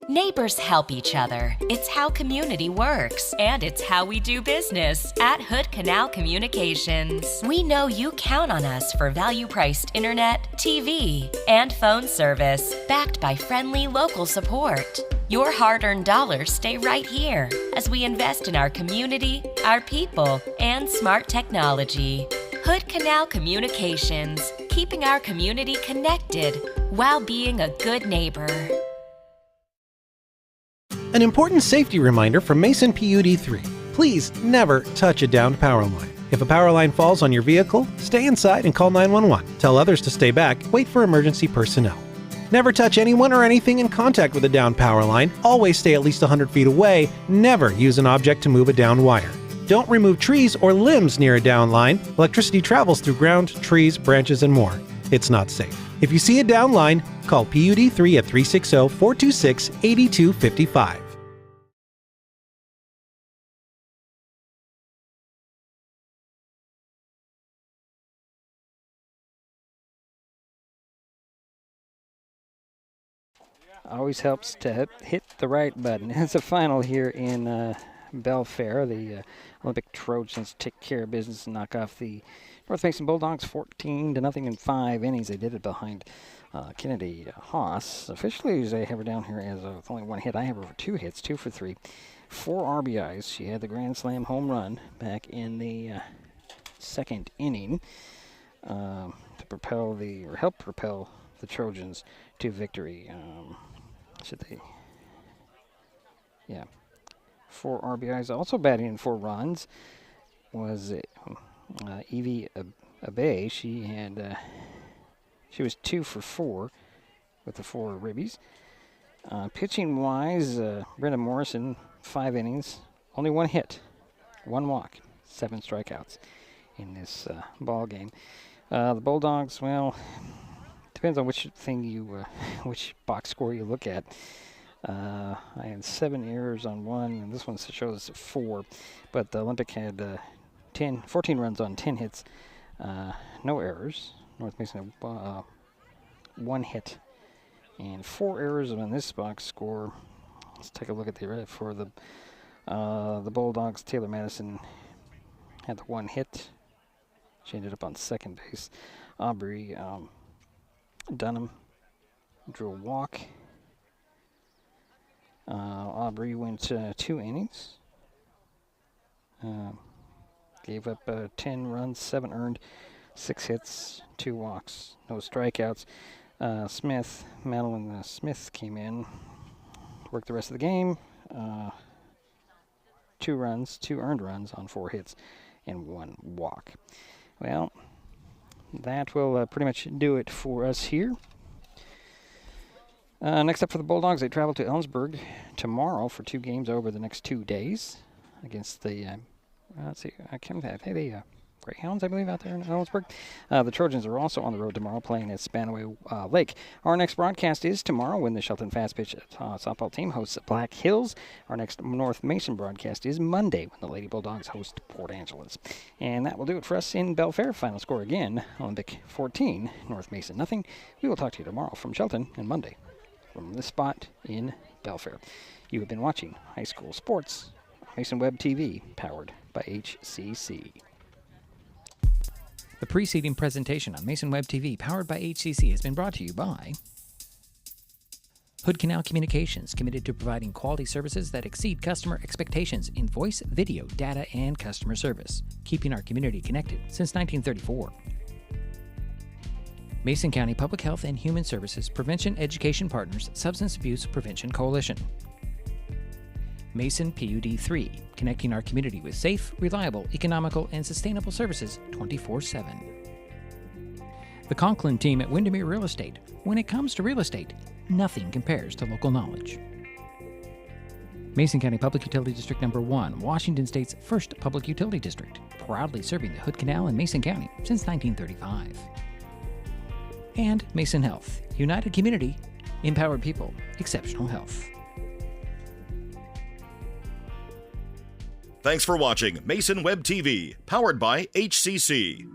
[SPEAKER 8] Neighbors help each other. It's how community works, and it's how we do business at Hood Canal Communications. We know you count on us for value-priced internet, TV, and phone service, backed by friendly local support. Your hard-earned dollars stay right here as we invest in our community, our people, and smart technology. Hood Canal Communications, keeping our community connected while being a good neighbor.
[SPEAKER 6] An important safety reminder from Mason PUD3. Please never touch a downed power line. If a power line falls on your vehicle, stay inside and call 911. Tell others to stay back, wait for emergency personnel. Never touch anyone or anything in contact with a downed power line. Always stay at least 100 feet away. Never use an object to move a downed wire. Don't remove trees or limbs near a downed line. Electricity travels through ground, trees, branches, and more. It's not safe. If you see a downed line, call PUD3 at 360-426-8255.
[SPEAKER 2] Always helps to hit the right button. It's a final here in Belfair. The Olympic Trojans take care of business and knock off the North Mason Bulldogs 14-0 in 5 innings. They did it behind Kennedy Haas. Officially, they have her down here as with only 1 hit. I have her for 2 hits, 2 for 3. 4 RBIs. She had the Grand Slam home run back in the 2nd inning to help propel the Trojans to victory. Should they? Yeah. 4 RBIs. Also batting in 4 runs was Evie Abe. She was 2 for 4 with the 4 ribbies. Pitching wise, Brenda Morrison, 5 innings, only 1 hit, 1 walk, 7 strikeouts in this ball game. The Bulldogs, well, depends on which box score you look at. I had 7 errors on 1, and this one shows 4. But the Olympic had 14 runs on 10 hits, no errors. North Mason had 1 hit and 4 errors on this box score. Let's take a look at for the Bulldogs. Taylor Madison had the 1 hit. She ended up on 2nd base. Aubrey Dunham drew a walk. Aubrey went 2 innings. Gave up 10 runs, 7 earned, 6 hits, 2 walks, no strikeouts. Madeline Smith came in, worked the rest of the game. 2 runs, 2 earned runs on 4 hits, and 1 walk. Well, that will pretty much do it for us here. Next up for the Bulldogs, they travel to Ellensburg tomorrow for 2 games over the next 2 days against the let's see, I can't remember. The Greyhounds, I believe, out there in Ellensburg. The Trojans are also on the road tomorrow, playing at Spanaway Lake. Our next broadcast is tomorrow when the Shelton Fastpitch softball team hosts Black Hills. Our next North Mason broadcast is Monday when the Lady Bulldogs host Port Angeles. And that will do it for us in Belfair. Final score again, Olympic 14, North Mason nothing. We will talk to you tomorrow from Shelton and Monday from this spot in Belfair. You have been watching High School Sports, Mason Web TV, powered by HCC.
[SPEAKER 7] The preceding presentation on Mason Web TV, powered by HCC, has been brought to you by Hood Canal Communications, committed to providing quality services that exceed customer expectations in voice, video, data, and customer service, keeping our community connected since 1934. Mason County Public Health and Human Services Prevention Education Partners Substance Abuse Prevention Coalition. Mason PUD 3, connecting our community with safe, reliable, economical, and sustainable services 24/7. The Conklin team at Windermere Real Estate. When it comes to real estate, nothing compares to local knowledge. Mason County Public Utility District Number 1, Washington State's first public utility district, proudly serving the Hood Canal in Mason County since 1935. And Mason Health, united community, empowered people, exceptional health.
[SPEAKER 3] Thanks for watching Mason Web TV, powered by HCC.